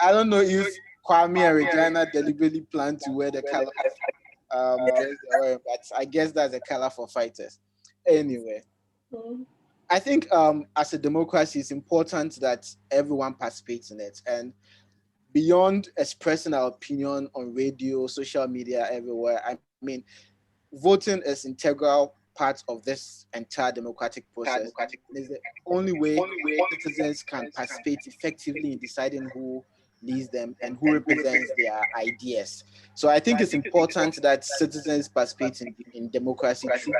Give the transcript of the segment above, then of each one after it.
I don't know if Kwame and Regina deliberately planned to wear the color dress they're wearing, but I guess that's a color for fighters. Anyway, I think as a democracy, it's important that everyone participates in it. And beyond expressing our opinion on radio, social media, everywhere, I mean, voting is integral part of this entire democratic process. It's the only way citizens can participate effectively in deciding who leads them and who represents their ideas. So I think it's important that citizens participate in democracy through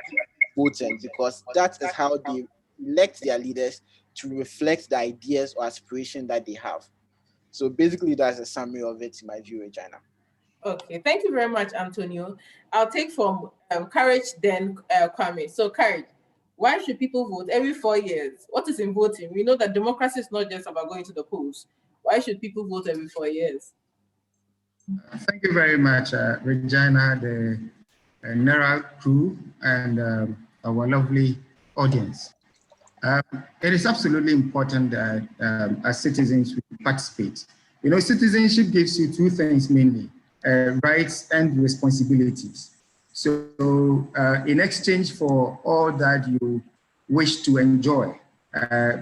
voting, because that is how they elect their leaders to reflect the ideas or aspiration that they have. So basically, that's a summary of it in my view, Regina. Okay, thank you very much, Antonio. I'll take from Courage, then Kwame. So, Courage, why should people vote every 4 years? What is in voting? We know that democracy is not just about going to the polls. Why should people vote every 4 years? Thank you very much, Regina, the NERA crew, and our lovely audience. It is absolutely important that as citizens we participate. You know, citizenship gives you two things mainly, rights and responsibilities. So in exchange for all that you wish to enjoy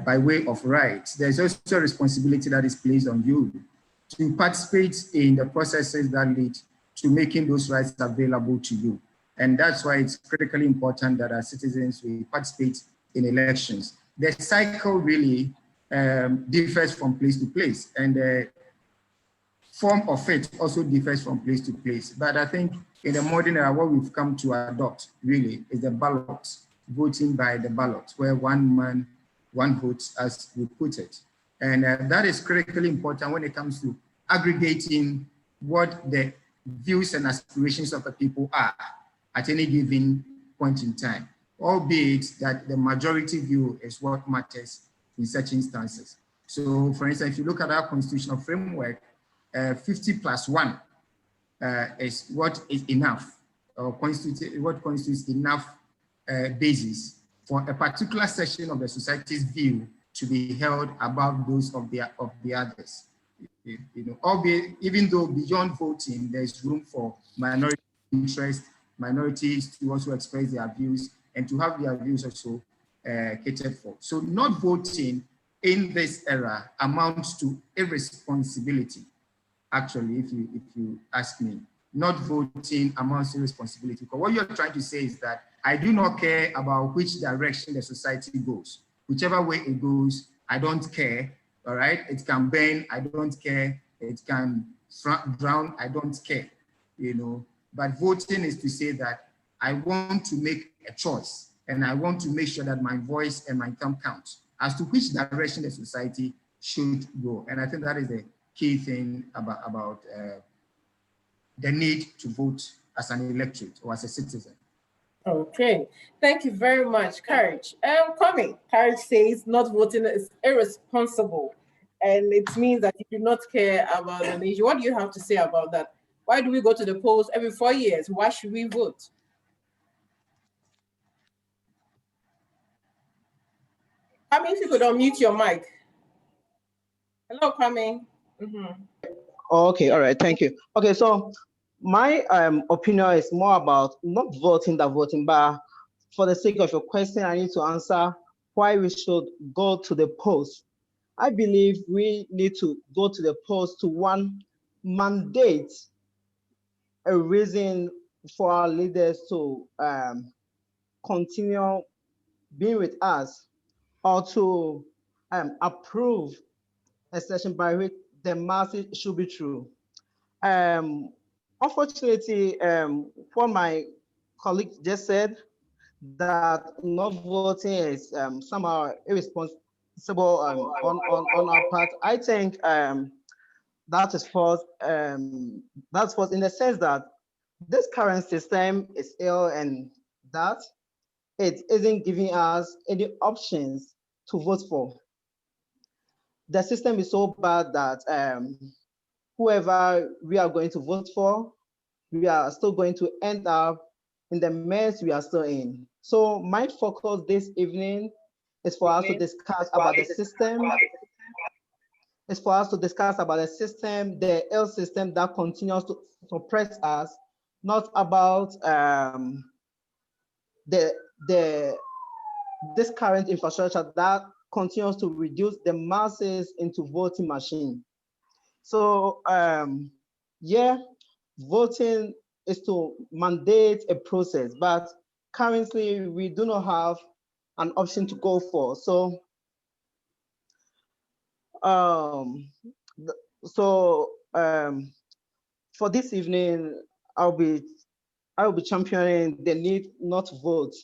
by way of rights, there's also a responsibility that is placed on you to participate in the processes that lead to making those rights available to you. And that's why it's critically important that as citizens we participate in elections. The cycle really differs from place to place, and the form of it also differs from place to place. But I think in the modern era, what we've come to adopt really is the ballot, voting by the ballot, where one man, one vote, as we put it. And that is critically important when it comes to aggregating what the views and aspirations of the people are at any given point in time, albeit that the majority view is what matters in such instances. So for instance, if you look at our constitutional framework, 50 plus 1 is what is enough, or what constitutes enough basis for a particular section of the society's view to be held above those of the others. You know, albeit, even though beyond voting, there's room for minority interest, minorities to also express their views and to have their views also catered for. So not voting in this era amounts to irresponsibility. Actually, if you ask me, not voting amounts to responsibility. Because what you're trying to say is that I do not care about which direction the society goes. Whichever way it goes, I don't care, all right? It can burn, I don't care. It can drown, I don't care, you know? But voting is to say that I want to make a choice and I want to make sure that my voice and my thumb count as to which direction the society should go. And I think that is the key thing about the need to vote as an electorate or as a citizen. Okay, thank you very much, Courage. Kwame, Courage says not voting is irresponsible, and it means that you do not care about the nation. What do you have to say about that? Why do we go to the polls every 4 years? Why should we vote? Kwame, if you could unmute your mic. Hello, Kwame. Okay, all right, thank you. Okay, so my opinion is more about not voting than voting, but for the sake of your question, I need to answer why we should go to the polls. I believe we need to go to the polls to, one, mandate a reason for our leaders to continue being with us, or to approve a session by which the masses should be true. Unfortunately, what my colleague just said, that not voting is somehow irresponsible on our part. I think that is false. That's false in the sense that this current system is ill, and that it isn't giving us any options to vote for. The system is so bad that whoever we are going to vote for, we are still going to end up in the mess we are still in. So my focus this evening is for us to discuss about the system is for us to discuss about the system, the ill system that continues to suppress us, not about this current infrastructure that continues to reduce the masses into voting machine. So yeah, voting is to mandate a process, but currently we do not have an option to go for. So for this evening, I will be championing the need not to vote.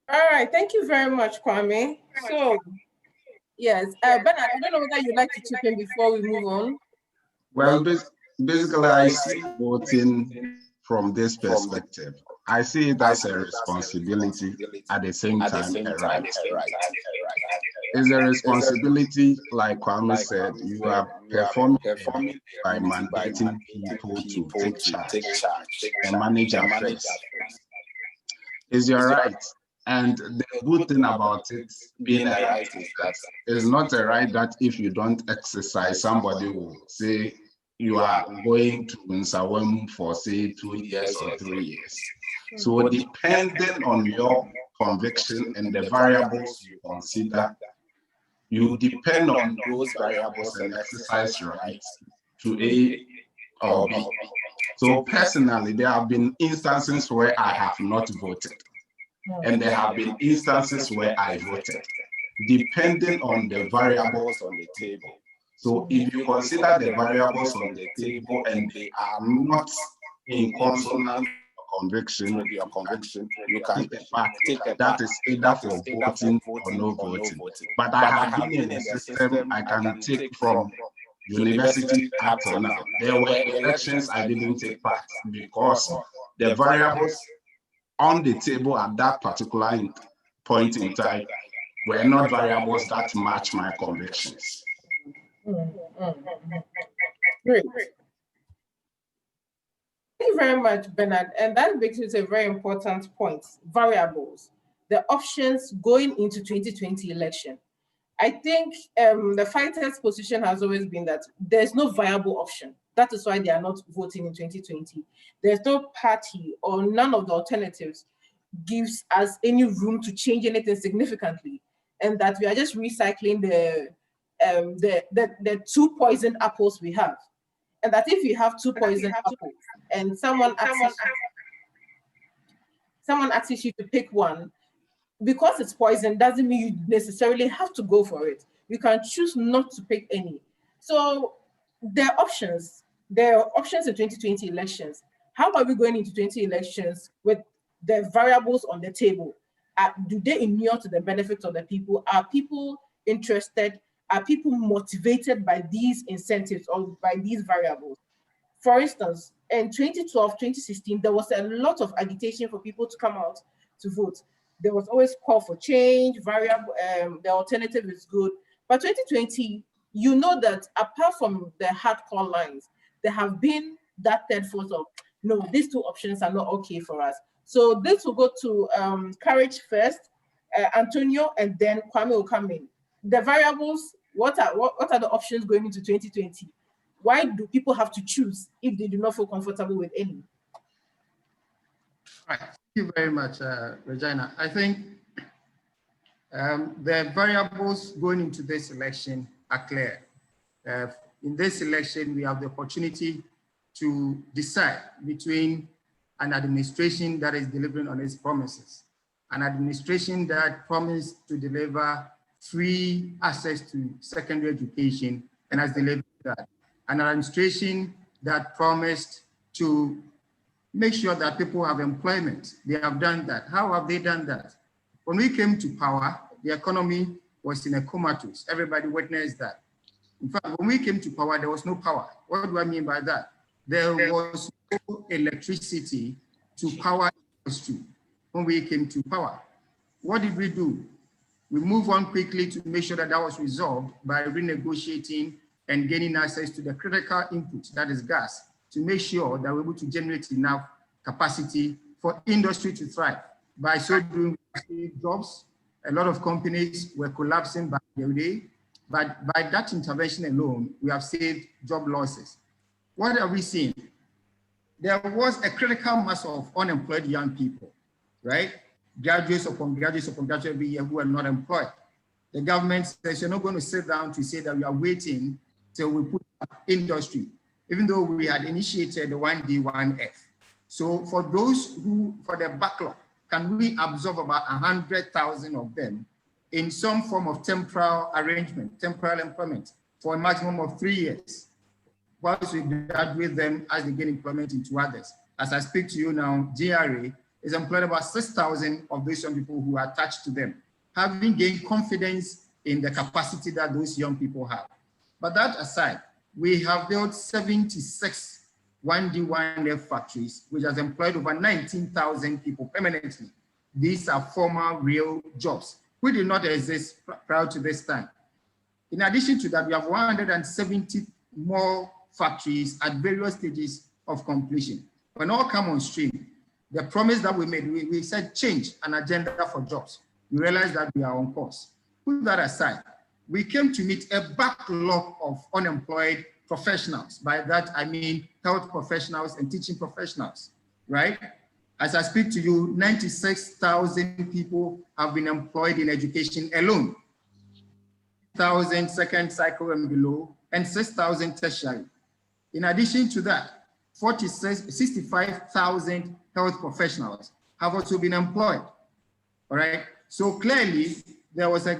All right, thank you very much, Kwame. So, yes, Bernard, I don't know whether you'd like to chip in before we move on. Well, basically, I see voting from this perspective. I see it as a responsibility, at the same time a right. It's a responsibility, like Kwame said, you are performing by mandating people to take charge and manage affairs. It's your right. And the good thing about it being a right is that it's not a right that if you don't exercise, somebody will say you are going to Nsawam for say 2 years or 3 years. So depending on your conviction and the variables you consider, you depend on those variables and exercise your rights to A or B. So personally, there have been instances where I have not voted. And there have been instances where I voted, depending on the variables on the table. So if you consider the variables on the table and they are not in consonance with your conviction, you can take a path that is either for voting or no voting. But I have been in a system I can take from university up to now. There were elections I didn't take part because the variables on the table at that particular point in time were not variables that match my convictions. Great. Thank you very much, Bernard. And that brings me to a very important point, variables, the options going into 2020 election. I think the fighters' position has always been that there's no viable option. That is why they are not voting in 2020. There's no party or none of the alternatives gives us any room to change anything significantly, and that we are just recycling the two poisoned apples we have. And that if you have two poisoned apples and someone asks you to pick one, because it's poison doesn't mean you necessarily have to go for it. You can choose not to pick any. So there are options. There are options in 2020 elections. How are we going into 20 elections with the variables on the table? Do they inure to the benefit of the people? Are people interested? Are people motivated by these incentives or by these variables? For instance, in 2012, 2016, there was a lot of agitation for people to come out to vote. There was always call for change, variable, the alternative is good. But 2020, you know that apart from the hardcore lines, there have been that third force of, no, these two options are not okay for us. So this will go to Courage first, Antonio, and then Kwame will come in. The variables, what are the options going into 2020? Why do people have to choose if they do not feel comfortable with any? Right. Thank you very much, Regina. I think the variables going into this election are clear. In this election, we have the opportunity to decide between an administration that is delivering on its promises, an administration that promised to deliver free access to secondary education and has delivered that, an administration that promised to make sure that people have employment. They have done that. How have they done that? When we came to power, the economy was in a comatose. Everybody witnessed that. In fact, when we came to power, there was no power. What do I mean by that? There was no electricity to power industry when we came to power. What did we do? We moved on quickly to make sure that that was resolved by renegotiating and gaining access to the critical input, that is gas, to make sure that we're able to generate enough capacity for industry to thrive. By so doing, jobs, a lot of companies were collapsing by the day. But by that intervention alone, we have saved job losses. What are we seeing? There was a critical mass of unemployed young people, right? Graduates upon graduates upon graduates every year who are not employed. The government says you're not going to sit down to say that we are waiting till we put up industry, even though we had initiated the 1D, 1F. So for those who, for the backlog, can we absorb about 100,000 of them in some form of temporal arrangement, temporal employment for a maximum of 3 years, whilst we graduate them as they gain employment into others. As I speak to you now, GRA is employed about 6,000 of these young people who are attached to them, having gained confidence in the capacity that those young people have. But that aside, we have built 76 1D, 1F factories, which has employed over 19,000 people permanently. These are former real jobs, which did not exist prior to this time. In addition to that, we have 170 more factories at various stages of completion. When all come on stream, the promise that we made, we said change an agenda for jobs. We realized that we are on course. Put that aside, we came to meet a backlog of unemployed professionals. By that, I mean health professionals and teaching professionals, right? As I speak to you, 96,000 people have been employed in education alone. 1,000 second cycle and below, and 6,000 tertiary. In addition to that, 65,000 health professionals have also been employed, all right? So clearly, there is a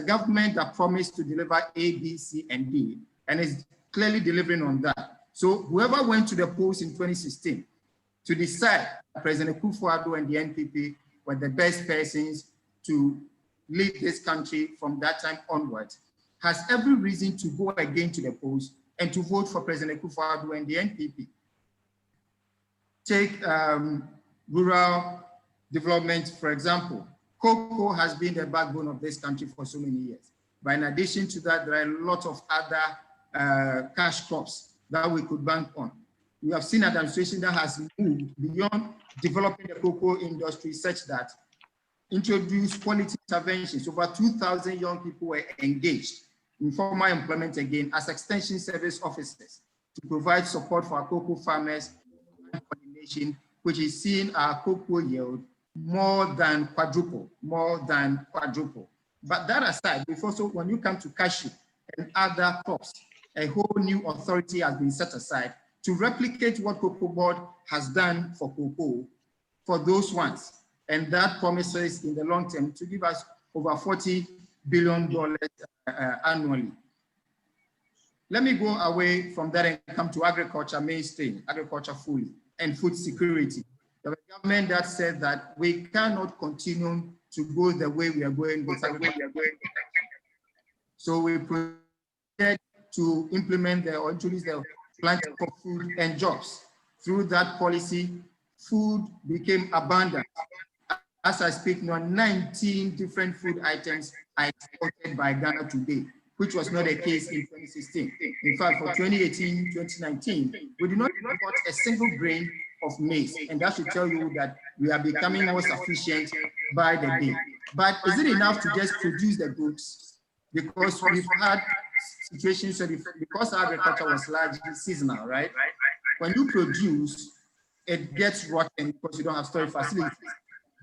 government that promised to deliver A, B, C, and D, and is clearly delivering on that. So whoever went to the polls in 2016 to decide that President Akufo-Addo and the NPP were the best persons to lead this country from that time onwards, has every reason to go again to the polls and to vote for President Akufo-Addo and the NPP. Take rural development, for example. Cocoa has been the backbone of this country for so many years. But in addition to that, there are a lot of other cash crops that we could bank on. We have seen an administration that has moved beyond developing the cocoa industry such that introduced quality interventions. Over 2,000 young people were engaged in formal employment again as extension service officers to provide support for our cocoa farmers and coordination, which is seeing our cocoa yield more than quadruple. But that aside, when you come to cashew and other crops, a whole new authority has been set aside to replicate what Cocoa Board has done for cocoa for those ones. And that promises in the long term to give us over $40 billion annually. Let me go away from that and come to agriculture mainstream, agriculture fully, and food security. The government that said that we cannot continue to go the way we are going with agriculture. So we prepared to implement or introduce the planting for food and jobs. Through that policy, food became abundant. As I speak now, 19 different food items are exported by Ghana today, which was not the case in 2016. In fact, for 2018, 2019, we did not import a single grain of maize, and that should tell you that we are becoming more sufficient by the day. But is it enough to just produce the goods? Because we've had situations where because agriculture was largely seasonal, right? When you produce, it gets rotten because you don't have storage facilities.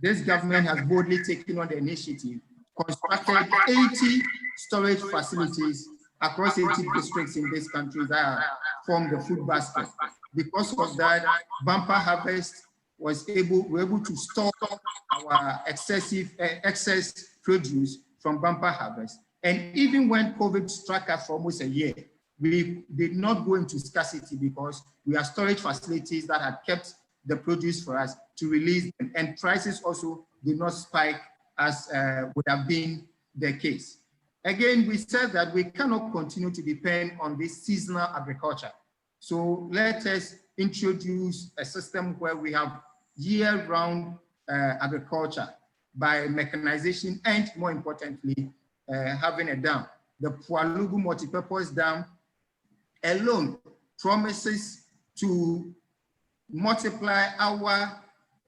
This government has boldly taken on the initiative, constructed 80 storage facilities across 80 districts in this country that form the food basket. Because of that, bumper harvest we're able to store our excess produce from bumper harvest. And even when COVID struck us for almost a year, we did not go into scarcity because we have storage facilities that had kept the produce for us to release them. And prices also did not spike as would have been the case. Again, we said that we cannot continue to depend on this seasonal agriculture. So let us introduce a system where we have year-round agriculture by mechanization and, more importantly, having a dam. The Pualugu multipurpose dam alone promises to multiply our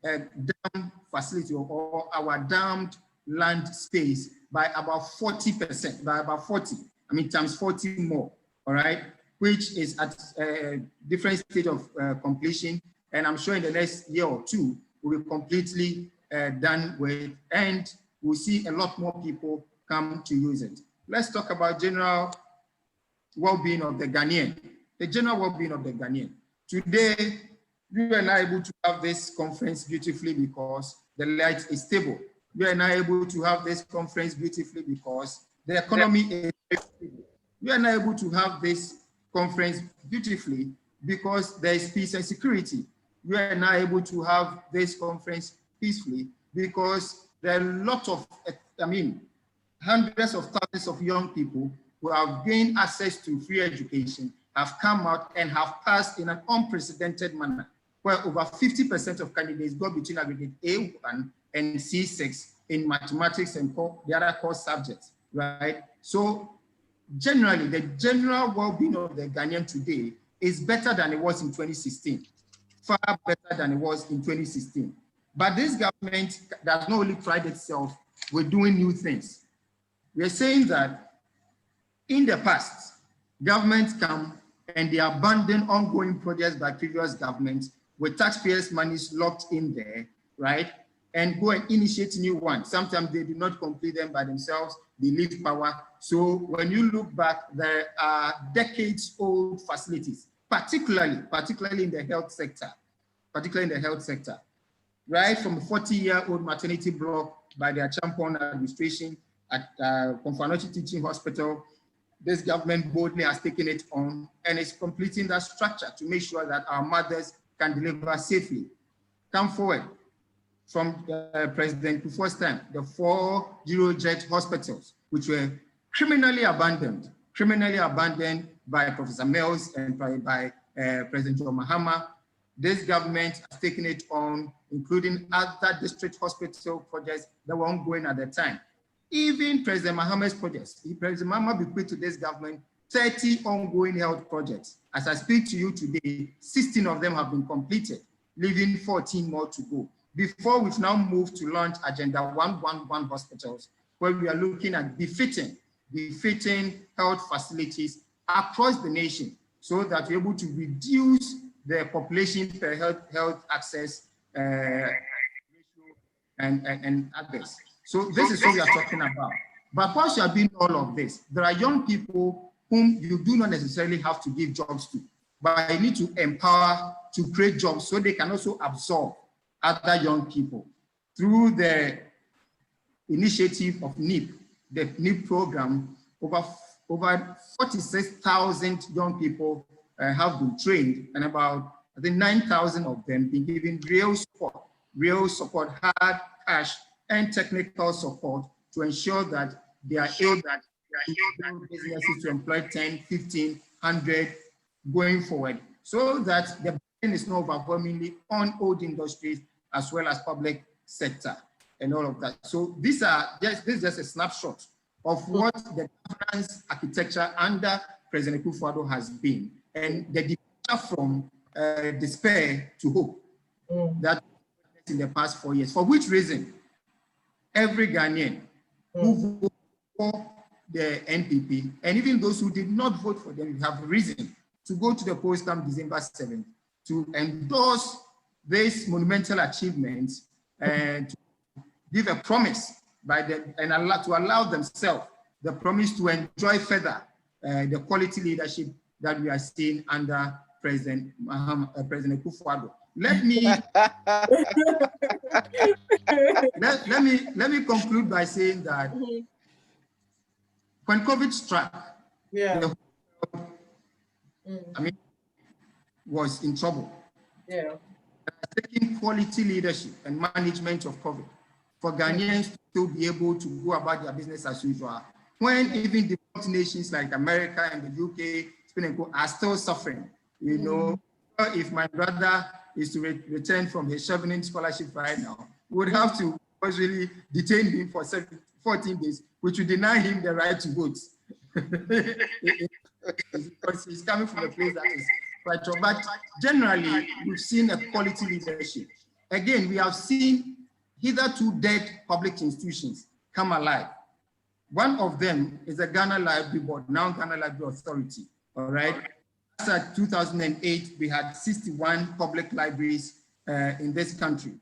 dam facility or our dammed land space by about 40%, by about 40. I mean, times 40 more, all right, which is at a different stage of completion. And I'm sure in the next year or two, we'll be completely done with, and we'll see a lot more people come to use it. Let's talk about general well-being of the Ghanaian. The general well-being of the Ghanaian. Today, we are not able to have this conference beautifully because the light is stable. We are not able to have this conference beautifully because the economy is stable. We are not able to have this conference beautifully because there is peace and security. We are not able to have this conference peacefully because there are a lot of, hundreds of thousands of young people who have gained access to free education, have come out and have passed in an unprecedented manner, where over 50% of candidates got between aggregate A1 and C6 in mathematics and the other core subjects, right? So generally, the general well-being of the Ghanaian today is better than it was in 2016, far better than it was in 2016. But this government does not only pride itself with doing new things. We are saying that in the past, governments come and they abandon ongoing projects by previous governments with taxpayers' monies locked in there, right? And go and initiate new ones. Sometimes they do not complete them by themselves, they leave power. So when you look back, there are decades-old facilities, particularly in the health sector, right from a 40-year-old maternity block by the Champon administration at Konfanochi Teaching Hospital. This government boldly has taken it on and is completing that structure to make sure that our mothers can deliver safely. Come forward from President Kufuor's time, the 4 Eurojet hospitals, which were criminally abandoned by Professor Mills and by President John Mahama. This government has taken it on, including other district hospital projects that were ongoing at the time. Even President Mahama's projects, President Mahama bequeathed to this government 30 ongoing health projects. As I speak to you today, 16 of them have been completed, leaving 14 more to go. Before we've now moved to launch Agenda 111 hospitals, where we are looking at befitting health facilities across the nation so that we're able to reduce the population per health access and others. So this is what we are talking about. But once you are doing all of this, there are young people whom you do not necessarily have to give jobs to, but you need to empower to create jobs so they can also absorb other young people. Through the initiative of NIP, the NIP program, over 46,000 young people have been trained, and about, I think, 9,000 of them been given real support, hard cash, and technical support to ensure that they are able to businesses to employ 10, 15, 100 going forward, so that the burden is not overwhelmingly on old industries as well as public sector and all of that. So this is just a snapshot of what the governance architecture under President Kufuor has been, and the departure from despair to hope that in the past 4 years. For which reason, every Ghanaian who voted for the NPP, and even those who did not vote for them, have reason to go to the polls come December 7th to endorse this monumental achievement and to give a promise to allow themselves the promise to enjoy further the quality leadership that we are seeing under President Kufuor. Let me conclude by saying that when COVID struck, the world, was in trouble. Taking quality leadership and management of COVID for Ghanaians to be able to go about their business as usual, when even developed nations like America and the UK are still suffering. You know, if my brother is to return from his Chevening scholarship right now, we would have to really detain him for 14 days, which would deny him the right to vote. Because he's coming from a place that is quite trouble. But generally, we've seen a quality leadership. Again, we have seen hitherto dead public institutions come alive. One of them is the Ghana Library Board, now Ghana Library Authority, all right? As at 2008, we had 61 public libraries in this country.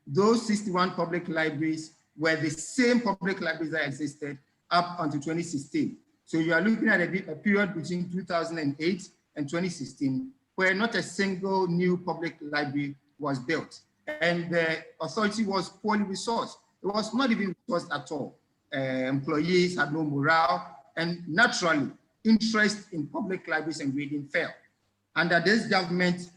Those 61 public libraries were the same public libraries that existed up until 2016. So you are looking at a period between 2008 and 2016 where not a single new public library was built. And the authority was poorly resourced. It was not even resourced at all. Employees had no morale, and naturally, interest in public libraries and reading fell. Under this government,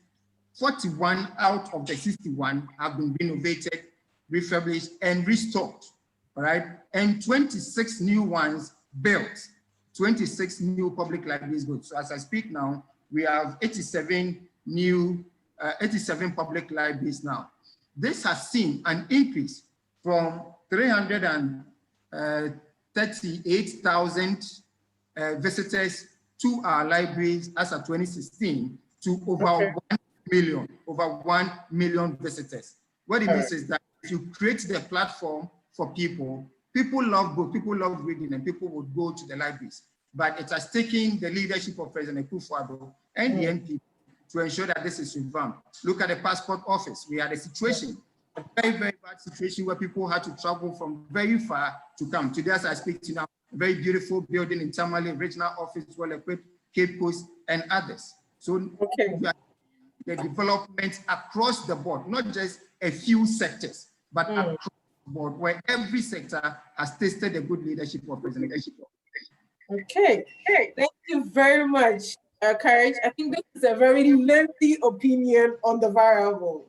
41 out of the 61 have been renovated, refurbished, and restored, all right? And 26 new ones built, 26 new public libraries built. So as I speak now, we have 87 public libraries now. This has seen an increase from 338,000 visitors to our libraries as of 2016 to over 1 million visitors. What it means is that if you create the platform for people, people love books, people love reading, and people would go to the libraries. But it has taken the leadership of President Akufo-Addo and the NP to ensure that this is revamped. Look at the passport office. We had a situation, a very, very bad situation where people had to travel from very far to come. Today, as I speak to you now, a very beautiful building in Tamale, regional office, well equipped, Cape Coast, and others. So the development across the board, not just a few sectors, but across the board, where every sector has tasted the good leadership of President Akufo. Okay, thank you very much, Courage. I think this is a very lengthy opinion on the variable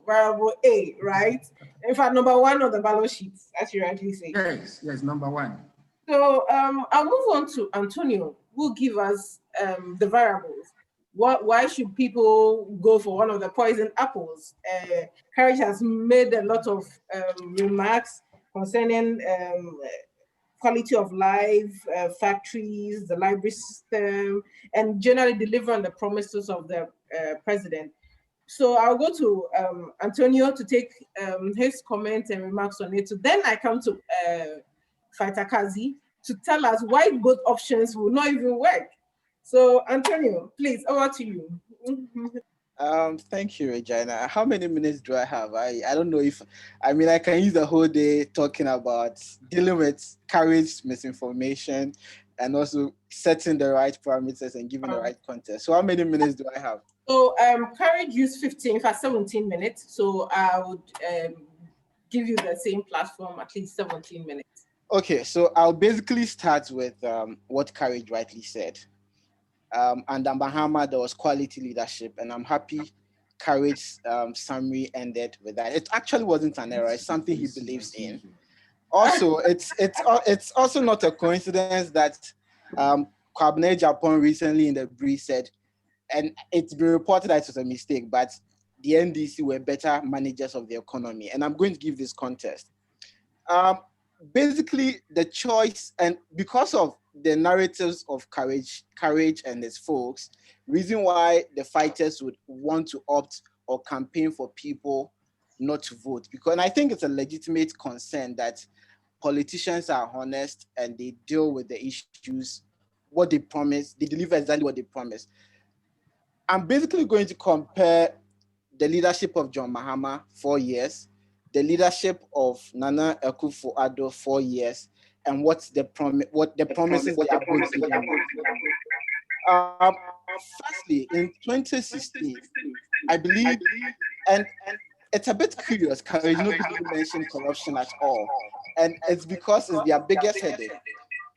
A, right? In fact, number 1 on the ballot sheet, as you rightly say. Yes, number 1. So I'll move on to Antonio, who will give us the variables. Why should people go for one of the poison apples? Courage has made a lot of remarks concerning quality of life, factories, the library system, and generally deliver on the promises of the president. So I'll go to Antonio to take his comments and remarks on it. So then I come to Faitakazi to tell us why both options will not even work. So Antonio, please, over to you. Thank you, Regina. How many minutes do I have? I don't know if, I mean, I can use the whole day talking about dealing with Courage misinformation and also setting the right parameters and giving the right context. So how many minutes do I have? So Courage used 17 minutes. So I would give you the same platform, at least 17 minutes. Okay, so I'll basically start with what Courage rightly said. Under Mahama, there was quality leadership, and I'm happy Courage's summary ended with that. It actually wasn't an error; it's something he believes in. Also, it's also not a coincidence that Kwabena Japan recently in the brief said, and it's been reported that it was a mistake, but the NDC were better managers of the economy, and I'm going to give this context. Basically, the choice, and because of the narratives of Courage and his folks, reason why the fighters would want to opt or campaign for people not to vote, because, and I think it's a legitimate concern that politicians are honest and they deal with the issues, what they promise, they deliver exactly what they promise. I'm basically going to compare the leadership of John Mahama, 4 years, the leadership of Nana Akufo-Addo, 4 years, and what the promises they are going to do. Firstly, in 2016, I believe, and it's a bit curious, because nobody mentioned corruption at all, and it's because it's their biggest headache.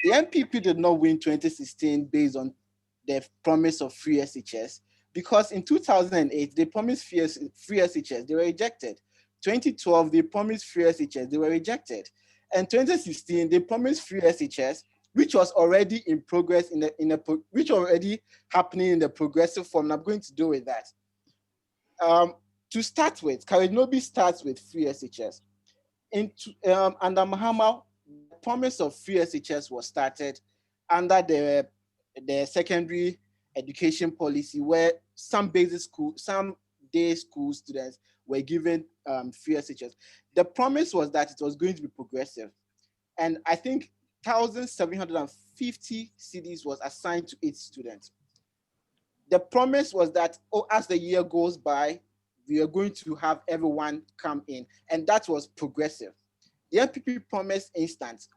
The NPP did not win 2016 based on the promise of free SHS, because in 2008, they promised free SHS, they were rejected. 2012, they promised free SHS, they were rejected. And 2016, they promised free SHS, which was already in progress, which already happening in the progressive form. And I'm going to do with that. To start with, Karinobi starts with free SHS. Under Mahama, the promise of free SHS was started under the secondary education policy, where some basic school, some day school students were given free SHS. The promise was that it was going to be progressive. And I think 1,750 CDs was assigned to each student. The promise was that, as the year goes by, we are going to have everyone come in, and that was progressive. The MPP promised instant.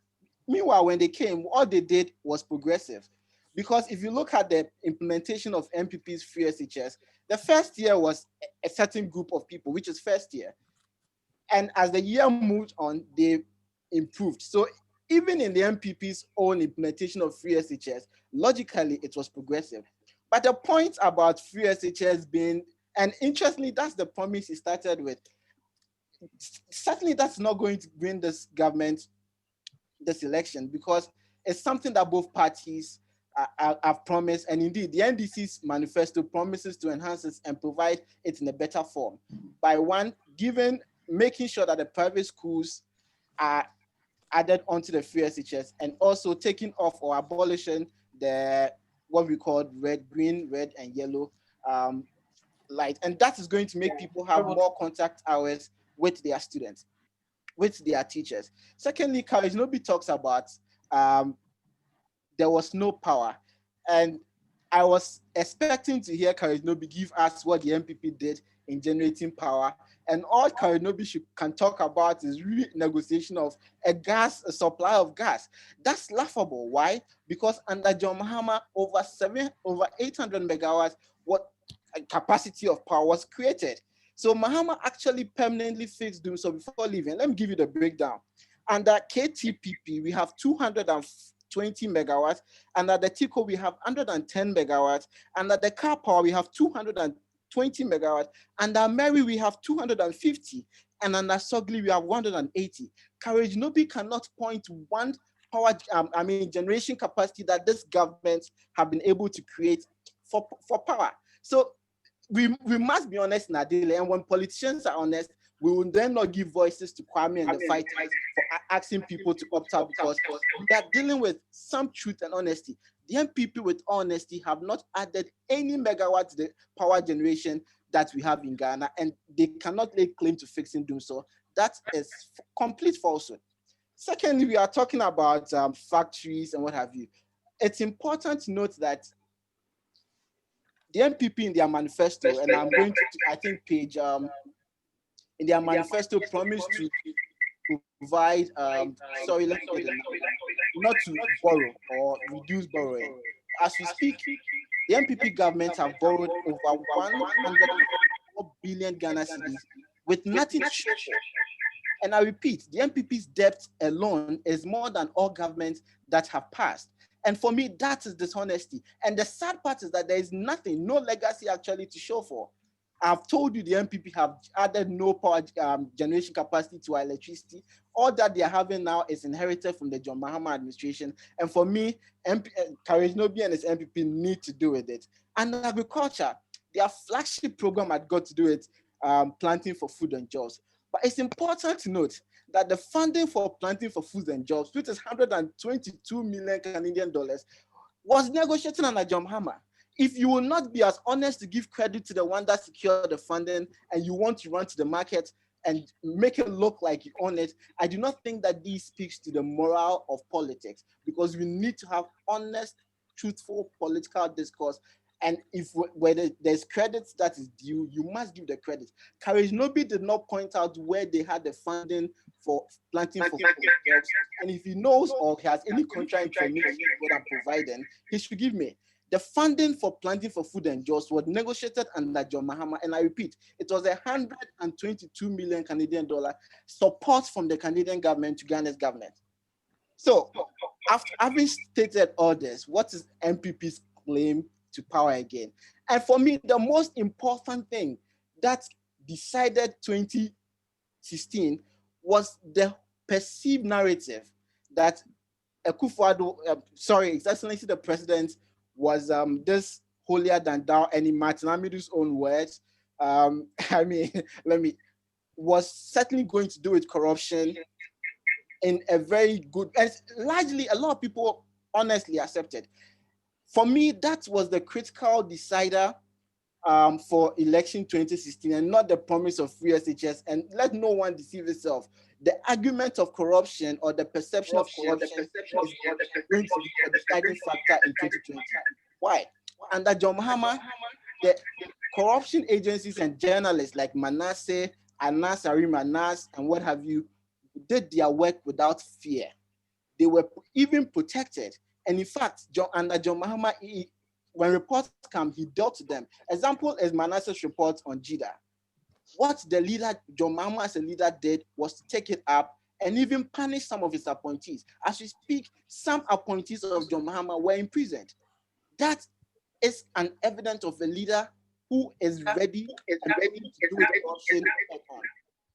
Meanwhile, when they came, all they did was progressive. Because if you look at the implementation of MPP's free SHS, the first year was a certain group of people, which is first year. And as the year moved on, they improved. So even in the MPP's own implementation of free SHS, logically, it was progressive. But the point about free SHS being, and interestingly, that's the promise he started with. Certainly, that's not going to win this government this election, because it's something that both parties have promised, and indeed the NDC's manifesto promises to enhance it and provide it in a better form by making sure that the private schools are added onto the free SHS, and also taking off or abolishing the what we call green, red, and yellow light, and that is going to make people have more contact hours with their students, with their teachers. Secondly, Courage Nobi talks about there was no power. And I was expecting to hear Courage Nobi give us what the MPP did in generating power. And all Courage Nobi can talk about is renegotiation of a supply of gas. That's laughable. Why? Because under John Mahama, over 800 megawatts, what capacity of power was created. So Mahama actually permanently fixed doing so before leaving. Let me give you the breakdown. Under KTPP, we have 220 megawatts. Under the TICO, we have 110 megawatts. Under the car power, we have 220 megawatts. Under Mary, we have 250. And under Sogli, we have 180. Courage Nobi cannot point to one generation capacity that this government have been able to create for power. So we must be honest, Nadile, and when politicians are honest, we will then not give voices to Kwame and the fighters for asking people to opt out, because we are dealing with some truth and honesty. The MPP, with honesty, have not added any megawatts to the power generation that we have in Ghana, and they cannot lay claim to fixing doing so. That is complete falsehood. Secondly, we are talking about factories and what have you. It's important to note that the MPP in their manifesto, and I'm going to, I think, page, in their manifesto promised to provide, sorry, let me get it now, not to borrow or reduce borrowing. As we speak, the MPP government have borrowed over 104 billion Ghana cedis with nothing to show for. And I repeat, the MPP's debt alone is more than all governments that have passed. And for me, that is dishonesty. And the sad part is that there is nothing, no legacy actually to show for. I've told you the MPP have added no power generation capacity to our electricity. All that they are having now is inherited from the John Mahama administration. And for me, Courage Nobi and his MPP need to do with it. And agriculture, their flagship program had got to do it, planting for food and jobs. But it's important to note that the funding for planting for food and jobs, which is 122 million Canadian dollars, was negotiated under John Mahama. If you will not be as honest to give credit to the one that secured the funding, and you want to run to the market and make it look like you own it, I do not think that this speaks to the morale of politics, because we need to have honest, truthful political discourse. And if whether there's credits that is due, you must give the credit. Courage Nobi did not point out where they had the funding for planting for jobs. And if he knows or has any contrary information what I'm providing, he should give me. The funding for planting for food and jobs was negotiated under John Mahama, and I repeat, it was 122 million Canadian dollar support from the Canadian government to Ghana's government. So, after having stated all this, what is MPP's claim to power again? And for me, the most important thing that decided 2016 was the perceived narrative that Akufo-Addo, His Excellency the President, was this holier than thou, and in Martin Amidu's own words, was certainly going to do with corruption in a very good, and largely a lot of people honestly accepted. For me, that was the critical decider for election 2016 and not the promise of free SHS. And let no one deceive itself. The argument of corruption or the perception of corruption is going to be a deciding factor in 2020. Why? Under John Mahama, the corruption agencies and journalists like Manasseh, Anas, Arim Anas, and what have you, did their work without fear. They were even protected. And in fact, under John Mahama, when reports come, he dealt with them. Example is Manasseh's report on JIDA. What the leader, John Mahama as a leader, did was to take it up and even punish some of his appointees. As we speak, some appointees of John Mahama were imprisoned. That is an evidence of a leader who is ready and ready to do with corruption on.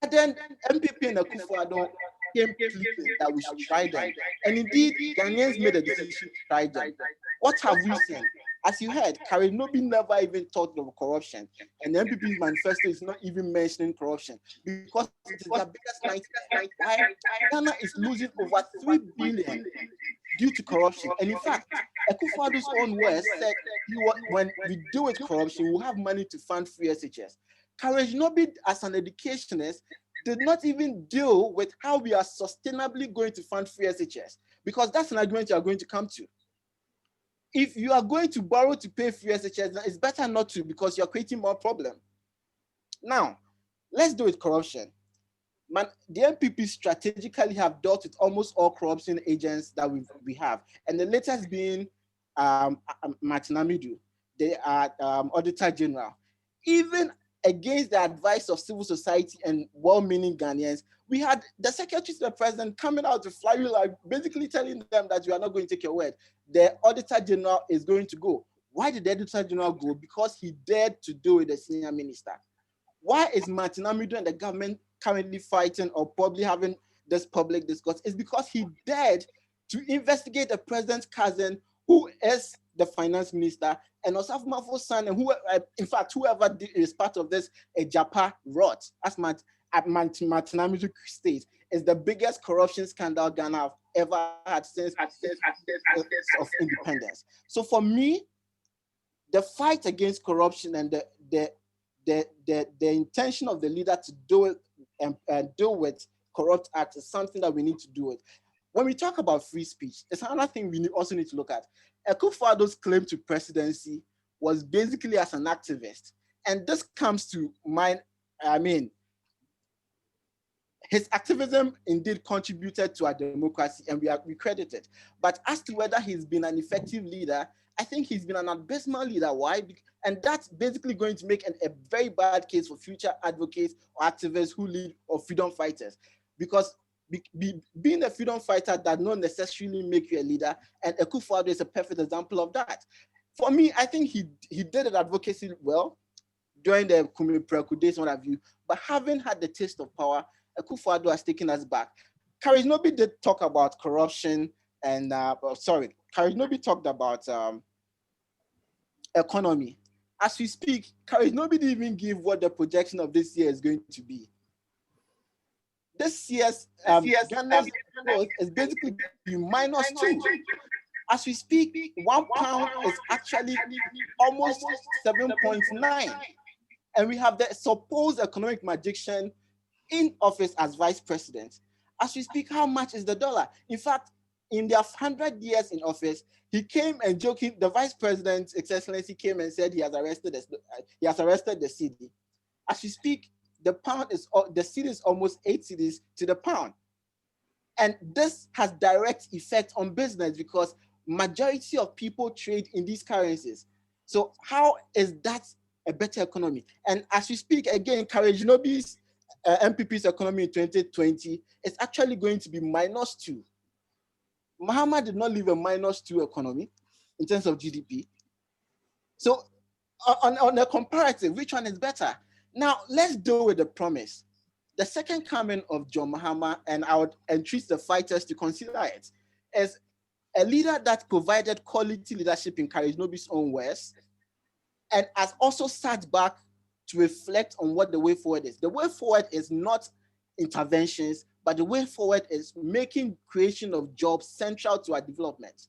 But then MPP and Akufo-Addo came pleading that we should try them. And indeed, Ghanaians made a decision to try them. What have we seen? As you heard, Karinobi never even talked of corruption. And the MPP's manifesto is not even mentioning corruption because it is the biggest night. Why? Ghana is losing over 3 billion due to corruption. And in fact, Akufo-Addo's own words said, when we deal with corruption, we'll have money to fund free SHS. Karinobi, as an educationist, did not even deal with how we are sustainably going to fund free SHS, because that's an argument you are going to come to. If you are going to borrow to pay free SHS, it's better not to, because you're creating more problem. Now, let's do with corruption. The MPP strategically have dealt with almost all corruption agents that we have. And the latest being Martin Amidu, they are Auditor General. Even against the advice of civil society and well-meaning Ghanaians, we had the Secretary to the President coming out to fly you, like basically telling them that you are not going to take your word. The Auditor General is going to go. Why did the Auditor General go? Because he dared to do with the senior minister. Why is Martin Amidu and the government currently fighting or probably having this public discourse? It's because he dared to investigate the president's cousin, who is the finance minister, and Osaf Mafo's son, and in fact, whoever is part of this Japa rot, as Martin Amidu states, is the biggest corruption scandal Ghana have ever had since of independence. So for me, the fight against corruption and the intention of the leader to do it and deal with corrupt acts is something that we need to do it. When we talk about free speech, it's another thing we also need to look at. Akufo-Addo's claim to presidency was basically as an activist. And this comes to mind, his activism indeed contributed to our democracy, and we credit it. But as to whether he's been an effective leader, I think he's been an abysmal leader. Why? And that's basically going to make a very bad case for future advocates or activists who lead or freedom fighters. Because being a freedom fighter does not necessarily make you a leader, and Akufo-Addo is a perfect example of that. For me, I think he did an advocacy well during the Kumi Preku days, what have you, but having had the taste of power, Akufo-Addo has taken us back. Karinobi did talk about corruption and, Karinobi talked about economy. As we speak, Karinobi didn't even give what the projection of this year is going to be. This year's Ghana's growth is basically -2. As we speak, £1 is actually almost 7.9. And we have the supposed economic magician in office as vice president. As we speak, how much is the dollar? In fact, in their 100 years in office, he came and joking, the vice president, His Excellency, came and said he has arrested the cedi. As we speak, the cedi is almost 8 cedis to the pound. And this has direct effect on business because majority of people trade in these currencies. So how is that a better economy? And as we speak, again, Karinobi's MPP's economy in 2020 is actually going to be -2. Mahama did not leave a -2 economy in terms of GDP. So on a comparative, which one is better? Now, let's deal with the promise. The second coming of John Mahama, and I would entreat the fighters to consider it, is a leader that provided quality leadership in Karinobi's own words, and has also sat back to reflect on what the way forward is. The way forward is not interventions, but the way forward is making creation of jobs central to our development.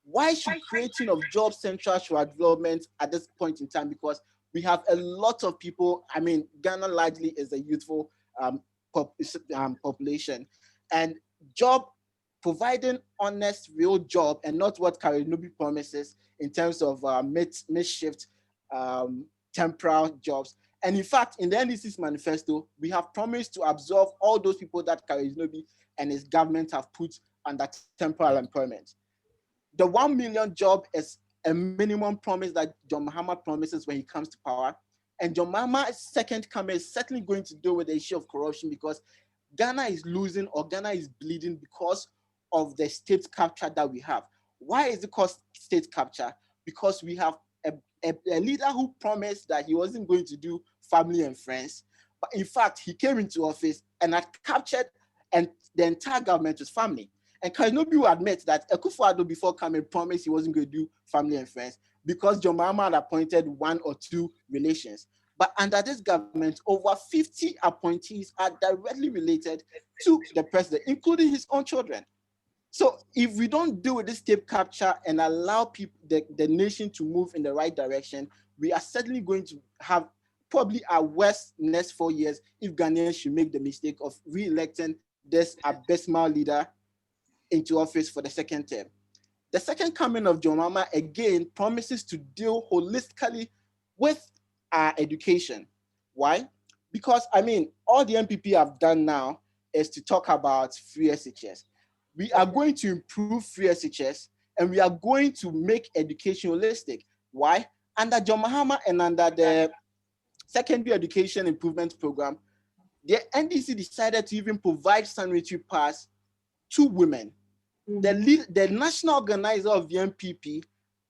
Why should creating of jobs central to our development at this point in time? Because We have a lot of people. I mean, Ghana largely is a youthful population, and job providing honest, real job, and not what Karinobi promises in terms of mid-shift temporal jobs. And in fact, in the NDC's manifesto, we have promised to absorb all those people that Karinobi and his government have put under temporal employment. The 1 million job is a minimum promise that John Mahama promises when he comes to power. And John Mahama's second coming is certainly going to deal with the issue of corruption, because Ghana is losing, or Ghana is bleeding, because of the state capture that we have. Why is it called state capture? Because we have a leader who promised that he wasn't going to do family and friends. But in fact, he came into office and had captured and the entire government was family. And Karinobi will admit that Akufo-Addo before coming promised he wasn't going to do family and friends because John Mahama had appointed 1 or 2 relations. But under this government, over 50 appointees are directly related to the president, including his own children. So if we don't deal with this state capture and allow people, the nation to move in the right direction, we are certainly going to have probably our worst next 4 years if Ghanaians should make the mistake of re-electing this abysmal leader into office for the second term. The second coming of John Mahama again promises to deal holistically with our education. Why? Because, I mean, all the MPP have done now is to talk about free SHS. We are going to improve free SHS and we are going to make education holistic. Why? Under John Mahama and under the Secondary Education Improvement Program, the NDC decided to even provide sanitary pass to women. The national organizer of the MPP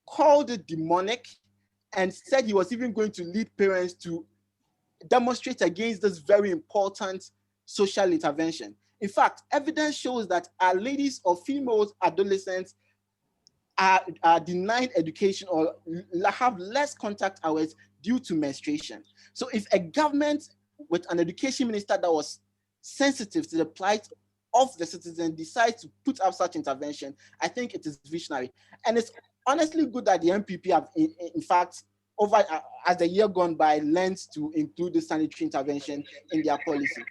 called it demonic and said he was even going to lead parents to demonstrate against this very important social intervention. In fact, evidence shows that our ladies or female adolescents are denied education or have less contact hours due to menstruation. So if a government with an education minister that was sensitive to the plight of the citizen decides to put up such intervention, I think it is visionary. And it's honestly good that the MPP have, in fact, over as the year gone by, learned to include the sanitary intervention in their policy.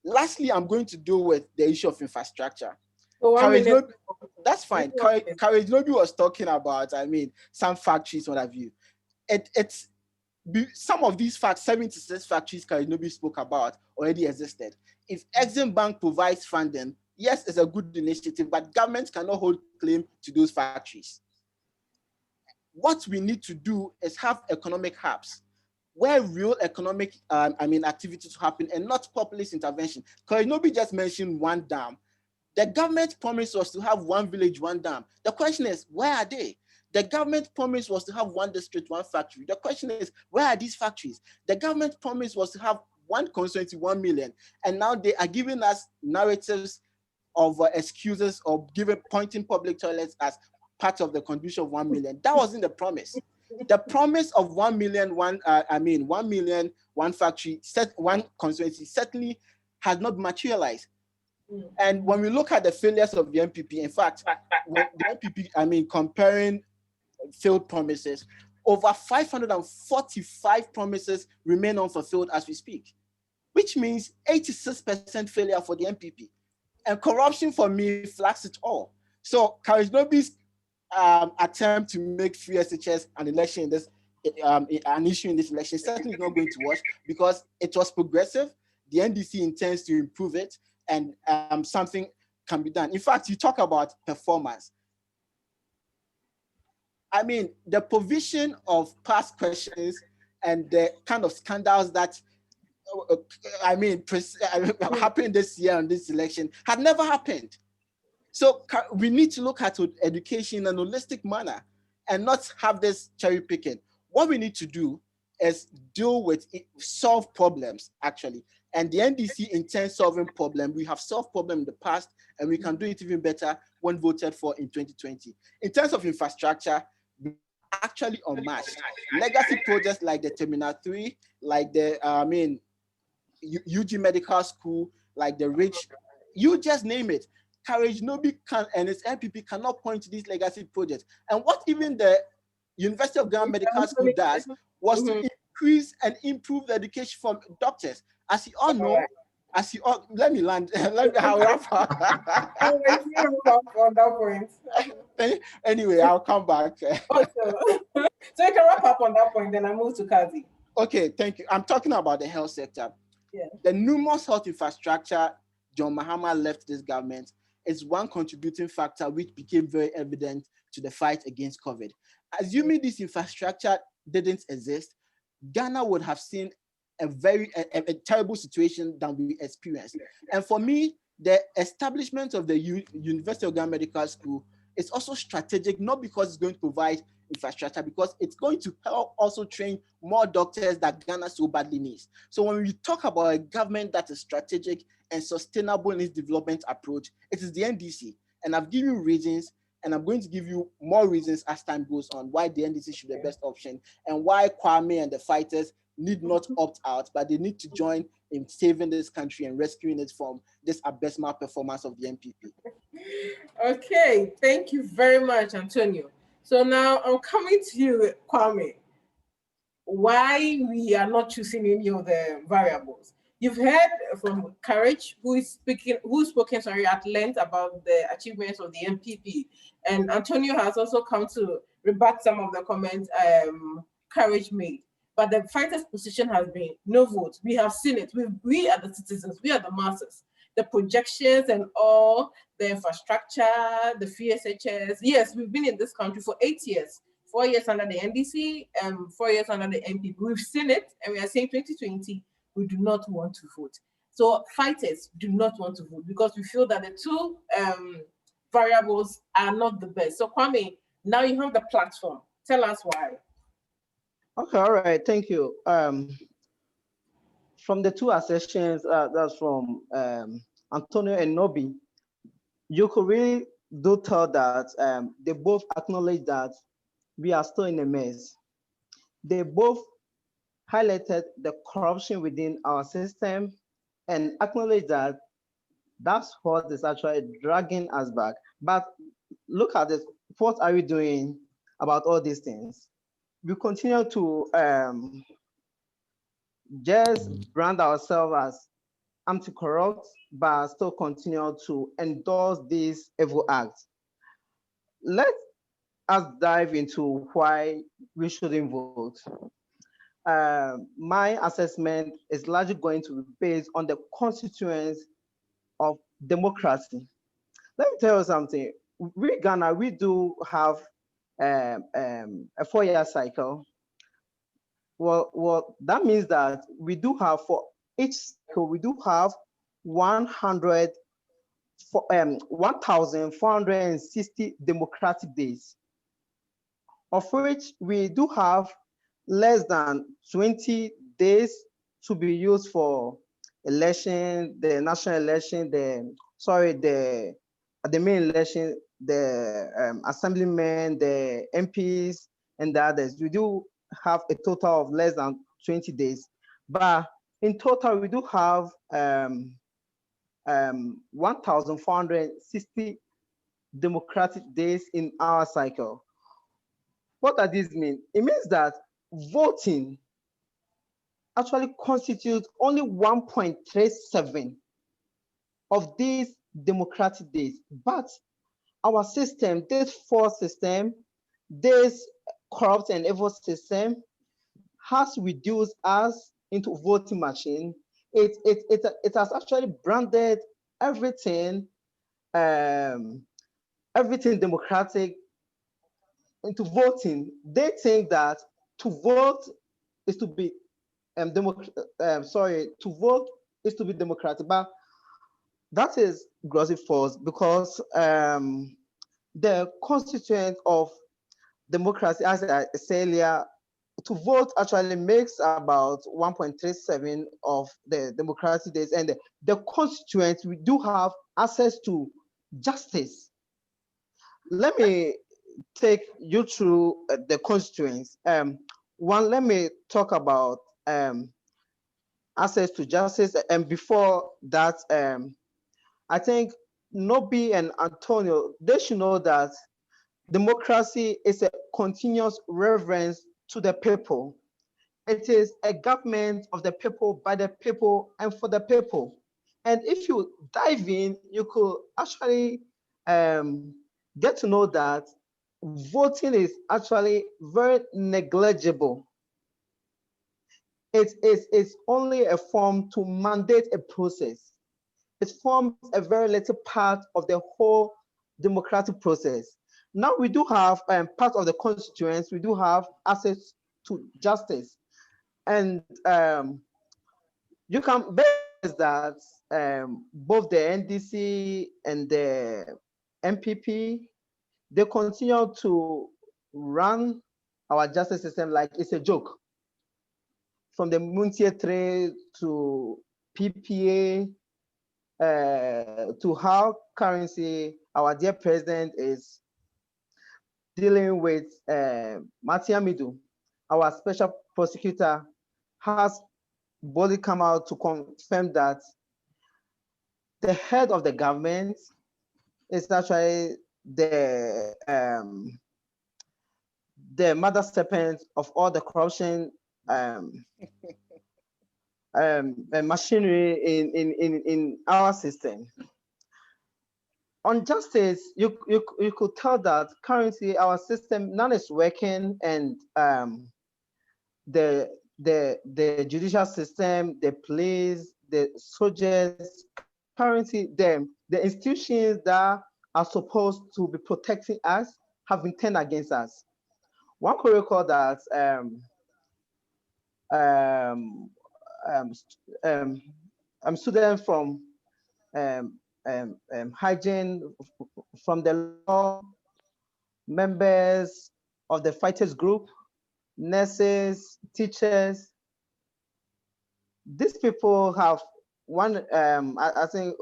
Lastly, I'm going to deal with the issue of infrastructure. That's fine. Karinobi was talking about, I mean, some factories, what have you. Some of these 76 factories Karinobi spoke about already existed. If Exim Bank provides funding, yes, it's a good initiative, but governments cannot hold claim to those factories. What we need to do is have economic hubs where real economic activities happen and not populist intervention. Karinobi just mentioned one dam. The government promised us to have one village, one dam. The question is, where are they? The government promise was to have one district, one factory. The question is, where are these factories? The government promise was to have one constituency, 1 million. And now they are giving us narratives of excuses or pointing public toilets as part of the contribution of 1 million. That wasn't the promise. The promise of 1 million, 1 million, one factory, one constituency certainly has not materialized. And when we look at the failures of the MPP, in fact, the MPP, comparing failed promises, over 545 promises remain unfulfilled as we speak, which means 86% failure for the MPP. And corruption for me flags it all. So Karinobi's attempt to make free SHS an election in this an issue in this election certainly is not going to work because it was progressive. The NDC intends to improve it, and something can be done. In fact, you talk about performance. I mean, the provision of past questions and the kind of scandals that happened this year on this election had never happened. So we need to look at education in a holistic manner and not have this cherry picking. What we need to do is deal with solve problems, actually. And the NDC intends solving problems. We have solved problems in the past, and we can do it even better when voted for in 2020. In terms of infrastructure, we are actually unmatched. Legacy projects like the Terminal 3, like the UG Medical School, like the Rich, you just name it. Karinobi and its MPP cannot point to these legacy projects. And what even the University of Ghana Medical School does was to increase and improve the education for doctors. As you all know, let me land. Let me wrap up. On that point. Anyway, I'll come back. So you can wrap up on that point, then I move to Kazi. Okay, thank you. I'm talking about the health sector. Yeah. The numerous health infrastructure John Mahama left this government is one contributing factor which became very evident to the fight against COVID. Assuming this infrastructure didn't exist, Ghana would have seen a terrible situation than we experienced. And for me, the establishment of the University of Ghana Medical School is also strategic, not because it's going to provide infrastructure, because it's going to help also train more doctors that Ghana so badly needs. So when we talk about a government that is strategic and sustainable in its development approach, it is the NDC. And I've given you reasons, and I'm going to give you more reasons as time goes on why the NDC should be the best option, and why Kwame and the fighters need not opt out, but they need to join in saving this country and rescuing it from this abysmal performance of the NPP. Okay, thank you very much, Antonio. So now I'm coming to you, Kwame. Why we are not choosing any of the variables? You've heard from Courage, who's spoken at length about the achievements of the NPP, and Antonio has also come to rebut some of the comments Courage made. But the fighters' position has been no vote. We have seen it. We are the citizens. We are the masses. The projections and all, the infrastructure, the FSHS. Yes, we've been in this country for 8 years. 4 years under the NDC, 4 years under the NPP. We've seen it, and we are saying 2020, we do not want to vote. So fighters do not want to vote because we feel that the two variables are not the best. So Kwame, now you have the platform. Tell us why. Okay, all right, thank you. From the two assertions, that's from Antonio and Nobi, you could really do tell that they both acknowledge that we are still in a mess. They both highlighted the corruption within our system and acknowledge that that's what is actually dragging us back. But look at this, what are we doing about all these things? We continue to just brand ourselves as anti-corrupt, but still continue to endorse these evil acts. Let us dive into why we shouldn't vote. My assessment is largely going to be based on the constituents of democracy. Let me tell you something. We Ghana, we do have a 4-year cycle. Well, that means that we do have, for each cycle, we do have 1,460 democratic days, of which we do have less than 20 days to be used for election, the national election, the main election, the assemblymen, the MPs, and the others. We do have a total of less than 20 days. But in total, we do have 1,460 democratic days in our cycle. What does this mean? It means that voting actually constitutes only 1.37 of these democratic days. But our system, this false system, this corrupt and evil system, has reduced us into voting machine. It has actually branded everything democratic into voting. They think that to vote is to be to vote is to be democratic, but that is grossly false, because the constituent of democracy, as I said earlier, to vote actually makes about 1.37 of the democratic days, and the constituents, we do have access to justice. Let me take you through the constituents. One, let me talk about access to justice, and before that, I think Nobi and Antonio, they should know that democracy is a continuous reverence to the people. it is a government of the people, by the people, and for the people. And if you dive in, you could actually get to know that voting is actually very negligible. It's only a form to mandate a process. It forms a very little part of the whole democratic process. Now we do have part of the constituents, we do have access to justice. And you can bet that both the NDC and the MPP, they continue to run our justice system like it's a joke. From the Muntie 3 to PPA, to how currency, our dear president is dealing with Matia Midu, our special prosecutor, has boldly come out to confirm that the head of the government is actually the mother serpent of all the corruption machinery in our system. On justice, you could tell that currently our system none is working, and the judicial system, the police, the soldiers, currently the institutions that are supposed to be protecting us have been turned against us. One could recall that student from hygiene, from the law, members of the fighters group, nurses, teachers. These people have one, I think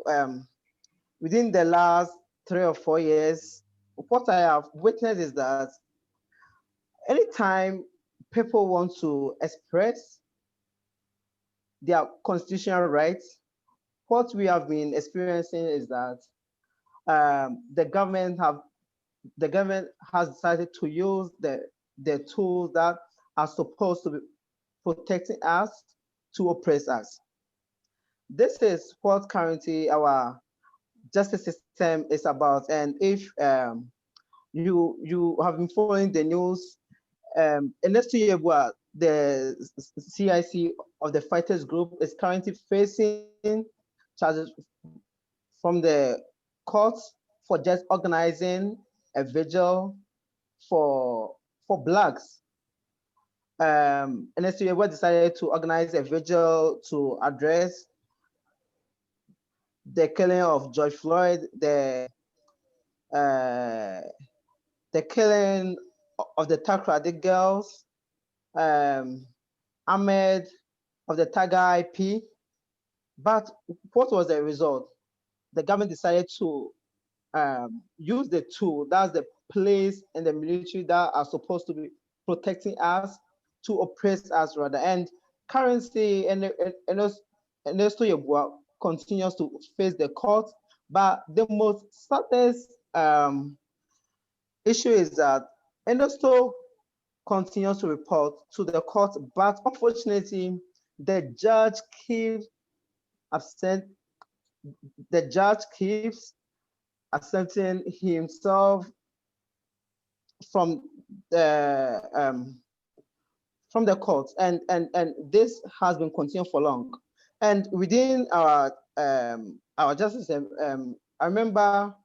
within the last 3 or 4 years, what I have witnessed is that anytime people want to express their constitutional rights, what we have been experiencing is that the government has decided to use the tools that are supposed to be protecting us to oppress us. This is what currently our justice system is about. And if you have been following the news, next year, the CIC of the fighters group is currently facing charges from the courts for just organizing a vigil for blacks. NSU we decided to organize a vigil to address the killing of George Floyd, the killing of the Takrady girls, Ahmed of the Taga IP. But what was the result? The government decided to use the tool, that's the police and the military that are supposed to be protecting us, to oppress us rather. And currency and continues to face the court. But the most saddest issue is that Enosto continues to report to the court, but unfortunately, the judge keeps accepting himself from the court, and this has been continuing for long. And within our justice system, I remember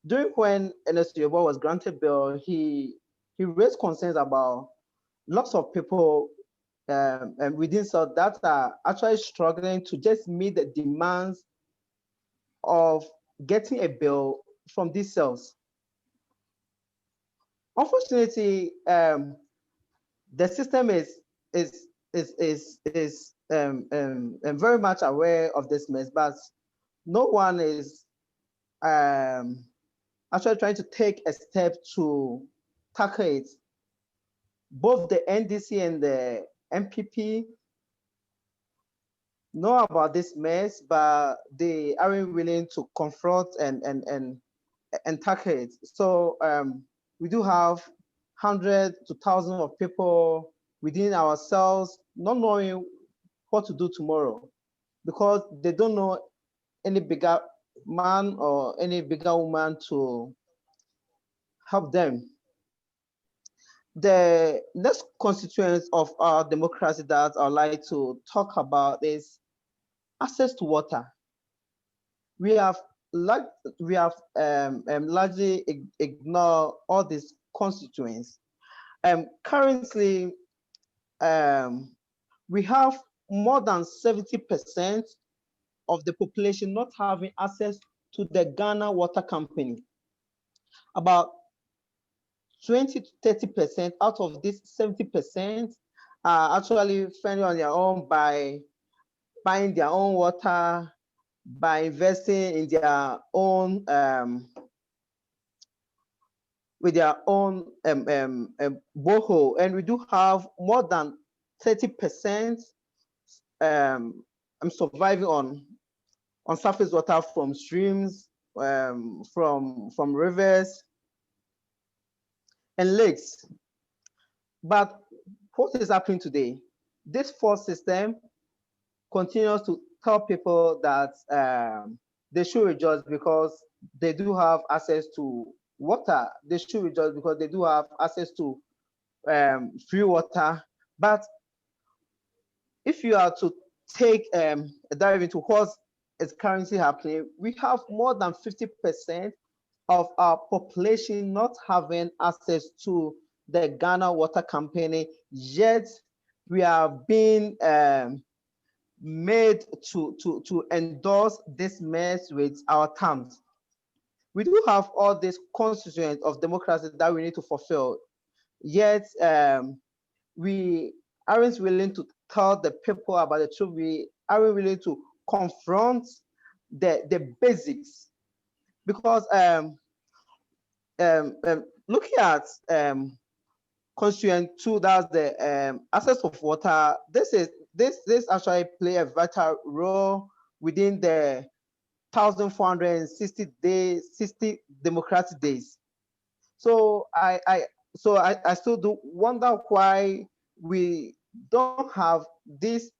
during when Ernest Yobo was granted bail, he raised concerns about lots of people within South that are actually struggling to just meet the demands of getting a bail from these cells. Unfortunately, the system is very much aware of this mess, but no one is actually trying to take a step to tackle it. Both the NDC and the MPP know about this mess, but they aren't willing to confront and tackle it. So we do have hundreds to thousands of people within ourselves, not knowing what to do tomorrow, because they don't know any bigger man or any bigger woman to help them. The next constituents of our democracy that I'd like to talk about is access to water. We have largely ignored all these constituents. Currently, we have more than 70% of the population not having access to the Ghana Water Company. About 20 to 30% out of this 70% are actually fending on their own by buying their own water, by investing in their own with their own borehole. And we do have more than 30% I'm surviving on surface water from streams, from rivers and lakes. But what is happening today? This force system continues to tell people that they should rejoice because they do have access to water. They should rejoice because they do have access to free water. But if you are to take a dive into what is currently happening, we have more than 50% of our population not having access to the Ghana Water Company, yet we are being made to endorse this mess with our terms. We do have all these constituents of democracy that we need to fulfill, yet we aren't willing to tell the people about the truth. We aren't willing to confront the basics, because looking at constituent 2, that's the access of water. This actually play a vital role within the 1,460 days, 60 democratic days. So I still do wonder why we don't have these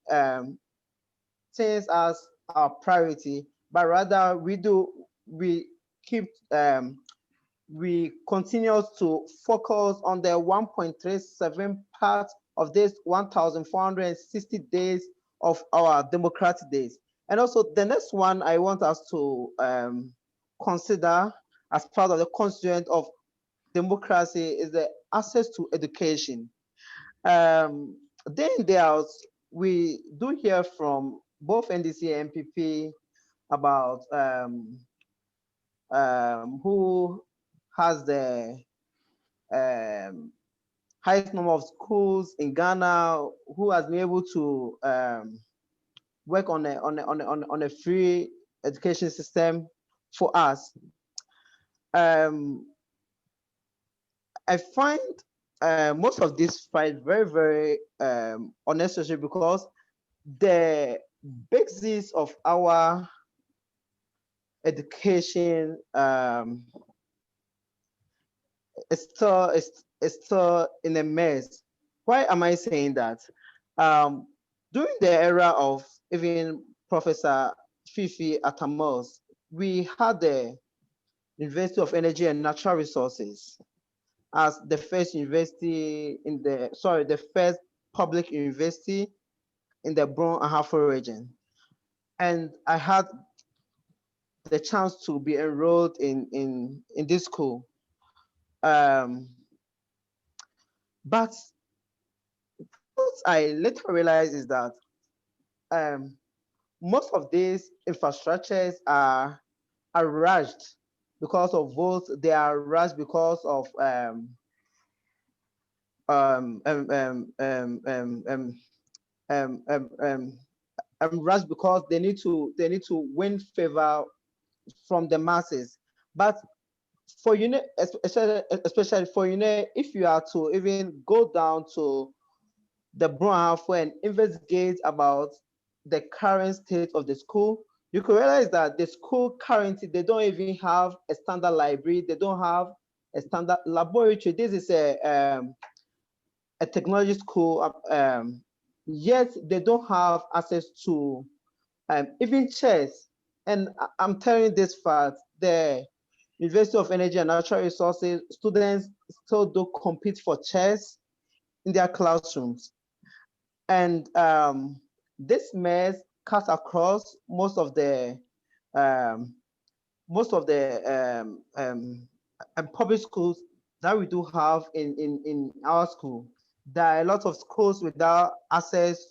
things as our priority, but rather we keep we continue to focus on the 1.37 part of this 1,460 days of our democratic days. And also the next one I want us to consider as part of the constituent of democracy is the access to education. Day in, day out, we do hear from both NDC and MPP about who has the highest number of schools in Ghana, who has been able to work on a free education system for us. I find most of this fight very, very unnecessary, because the basis of our education is still in a mess. Why am I saying that? During the era of even Professor Fifi Atamos, we had the University of Energy and Natural Resources as the first university in the first public university in the Bron and Ahafo region. And I had the chance to be enrolled in this school. But what I later realized is that most of these infrastructures are rushed because of votes. They are rushed because of rushed because they need to win favor from the masses. But for especially for if you are to even go down to the Brownhafo and investigate about the current state of the school, you could realize that the school currently, they don't even have a standard library. They don't have a standard laboratory. This is a a technology school, yet they don't have access to even chess. And I'm telling you this fact, the University of Energy and Natural Resources students still do compete for chess in their classrooms. And this mess cuts across um, most of the public schools that we do have in our school. There are a lot of schools without access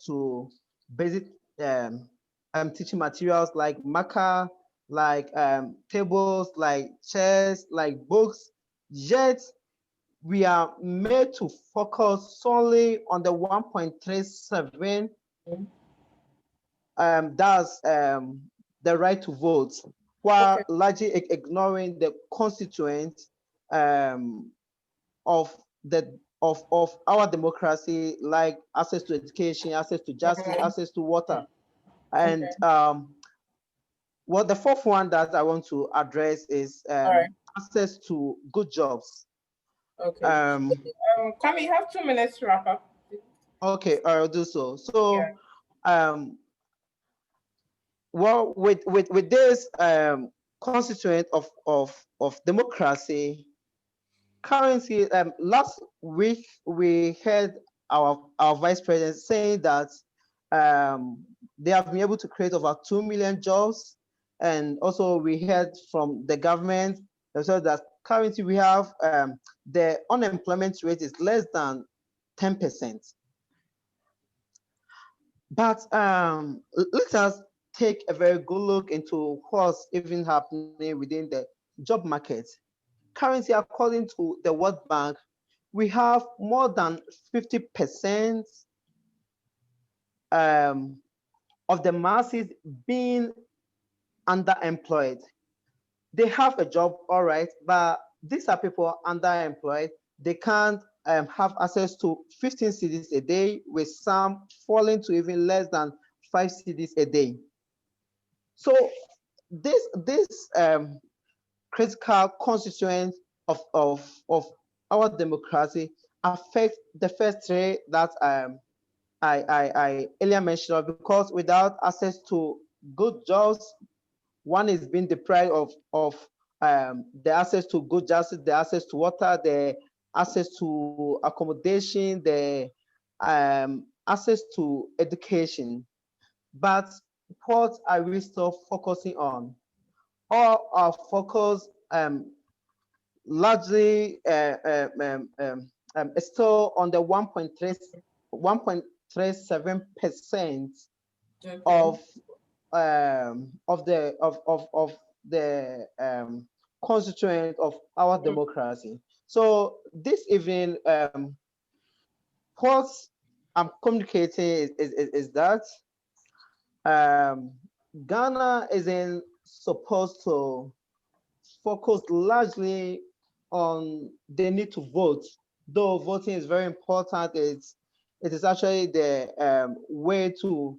to basic teaching materials like marker, like tables, like chairs, like books. Yet we are made to focus solely on the 1.37, that's the right to vote, while largely ignoring the constituents of the of our democracy, like access to education, access to justice, access to water. And well, the fourth one that I want to address is access to good jobs. Okay. Kwame, you have 2 minutes to wrap up. Okay, I'll do so. So, well, with this constituent of democracy, currently, last week we heard our vice president saying that they have been able to create over 2 million jobs, and also we heard from the government that currently we have the unemployment rate is less than 10%. But let us take a very good look into what's even happening within the job market. Currently, according to the World Bank, we have more than 50% of the masses being underemployed. They have a job, all right, but these are people underemployed. They can't have access to 15 cedis a day, with some falling to even less than 5 cedis a day. So this critical constituent of our democracy affect the first three that I earlier mentioned, because without access to good jobs, one is being deprived of the access to good justice, the access to water, the access to accommodation, the access to education. But what are we still focusing on? All our focus largely is still on the 1.37% of the constituent of our democracy. So this evening, what I'm communicating is that Ghana isn't supposed to focus largely on the need to vote, though voting is very important. It is actually the way to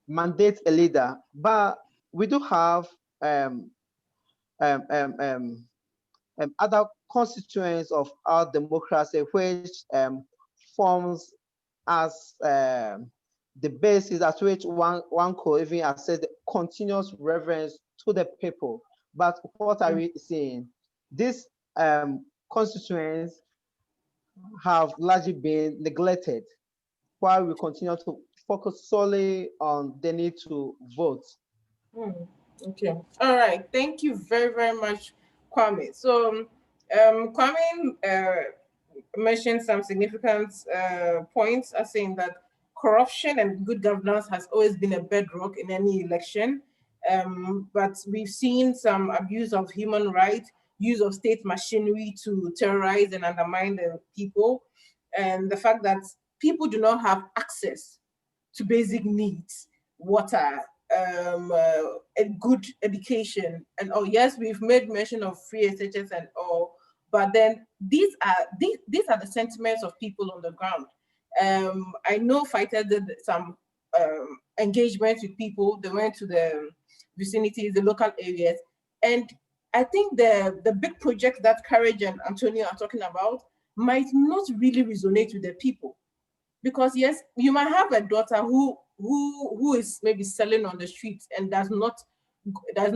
mandate a leader. But we do have other constituents of our democracy, which forms as the basis at which one could even access the continuous reverence to the people. But what are we seeing? These constituents have largely been neglected, while we continue to focus solely on the need to vote. Okay. All right. Thank you very, very much, Kwame. So, Kwame mentioned some significant points, as saying that corruption and good governance has always been a bedrock in any election. But we've seen some abuse of human rights, use of state machinery to terrorize and undermine the people, and the fact that people do not have access to basic needs, water, a good education, and yes, we've made mention of free SHS and all, but then these are the sentiments of people on the ground. I know fighters did some engagement with people. They went to the vicinities, the local areas, and I think the big project that Courage and Antonio are talking about might not really resonate with the people. Because yes, you might have a daughter who is maybe selling on the streets and that has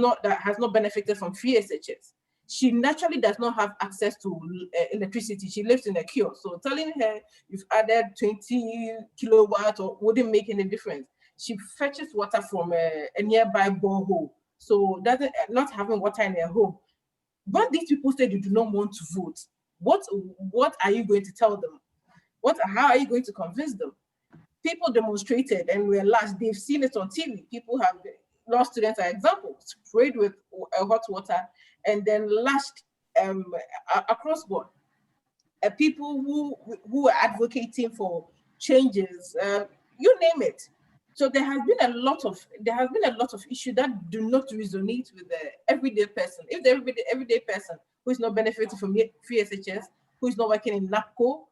not benefited from free SHS. She naturally does not have access to electricity. She lives in a kiosk. So telling her you've added 20 kilowatts or wouldn't make any difference. She fetches water from a nearby borehole. So doesn't not having water in her home. When these people say they do not want to vote, what are you going to tell them? How are you going to convince them? People demonstrated and were lashed. They've seen it on TV. People have law students are examples, sprayed with hot water and then lashed across board. People who are advocating for changes, you name it. So there has been a lot of issues that do not resonate with the everyday person. If the everyday person who is not benefiting from free SHS, who is not working in NAPCO,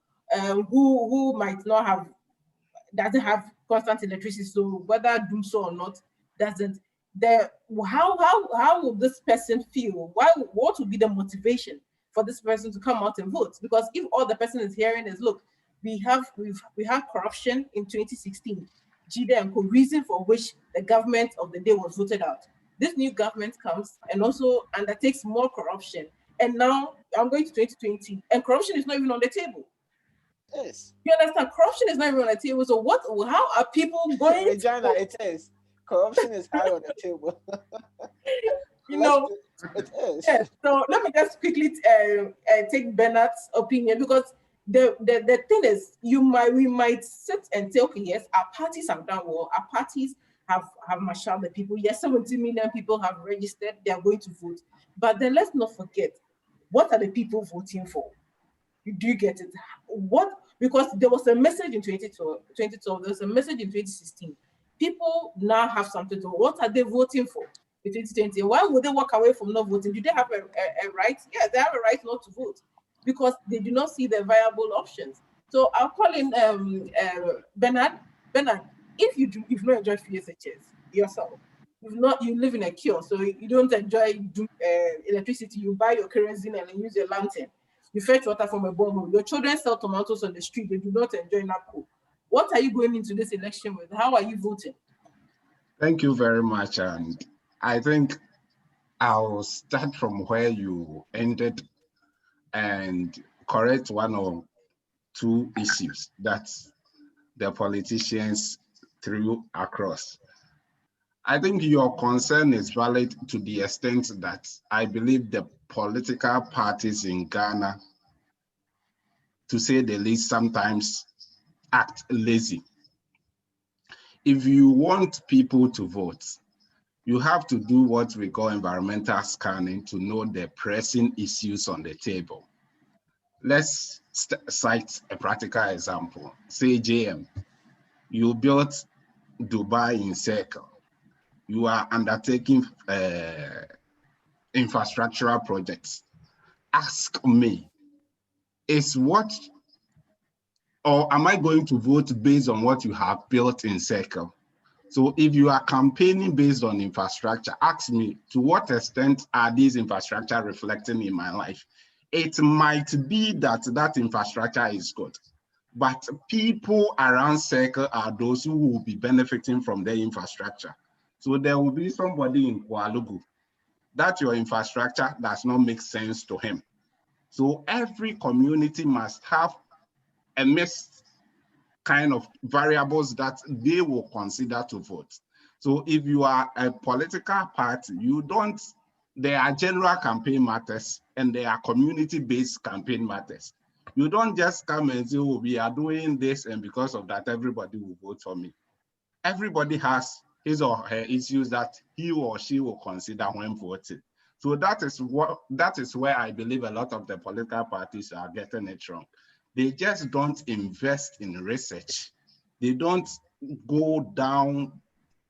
who might not have doesn't have constant electricity, so whether do so or not doesn't. How will this person feel? What will be the motivation for this person to come out and vote? Because if all the person is hearing is, look, we have corruption in 2016, GDA and co, reason for which the government of the day was voted out. This new government comes and also undertakes more corruption. And now I'm going to 2020 and corruption is not even on the table. Yes. You understand? Corruption is not even on the table. So how are people going Regina, it is. Corruption is high on the table. you know, it is. Yes. So let me just quickly take Bernard's opinion, because the thing is, we might sit and say, okay, yes, our parties have done well. Our parties have marshaled the people. Yes, 70 million people have registered. They are going to vote. But then let's not forget, what are the people voting for? Do you get it? Because there was a message in 2012, there was a message in 2016. People now have something to, what are they voting for in 2020? Why would they walk away from not voting? Do they have a right? Yeah, they have a right not to vote because they do not see the viable options. So I'll call in Bernard. Bernard, if you've not enjoyed free SHS yourself, you live in a kiosk, so you don't enjoy electricity, you buy your kerosene and use your lantern. You fetch water from a borehole. Your children sell tomatoes on the street. They do not enjoy NAPCO. What are you going into this election with? How are you voting? Thank you very much. And I think I'll start from where you ended and correct one or two issues that the politicians threw across. I think your concern is valid to the extent that I believe the political parties in Ghana, to say the least, sometimes act lazy. If you want people to vote, you have to do what we call environmental scanning to know the pressing issues on the table. Let's cite a practical example. Say JM, you built Dubai in Circle. You are undertaking infrastructural projects. Ask me, or am I going to vote based on what you have built in Circle? So if you are campaigning based on infrastructure, ask me, to what extent are these infrastructure reflecting in my life? It might be that infrastructure is good, but people around Circle are those who will be benefiting from the infrastructure. So there will be somebody in Kuala that your infrastructure does not make sense to him. So every community must have a mixed kind of variables that they will consider to vote. So if you are a political party, there are general campaign matters and there are community-based campaign matters. You don't just come and say, oh, we are doing this and because of that, everybody will vote for me. Everybody has his or her issues that he or she will consider when voting. So that is where I believe a lot of the political parties are getting it wrong. They just don't invest in research. They don't go down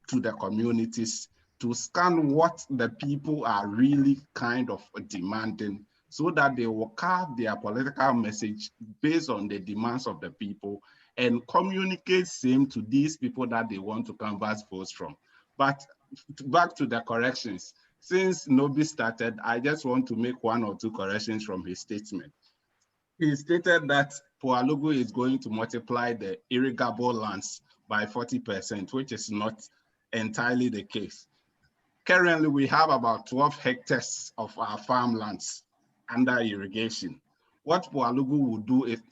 to the communities to scan what the people are really kind of demanding so that they will carve their political message based on the demands of the people and communicate same to these people that they want to canvass votes from. But back to the corrections. Since Nobi started, I just want to make one or two corrections from his statement. he stated that Pualugu is going to multiply the irrigable lands by 40%, which is not entirely the case. Currently, we have about 12 hectares of our farmlands under irrigation. What Pualugu will do is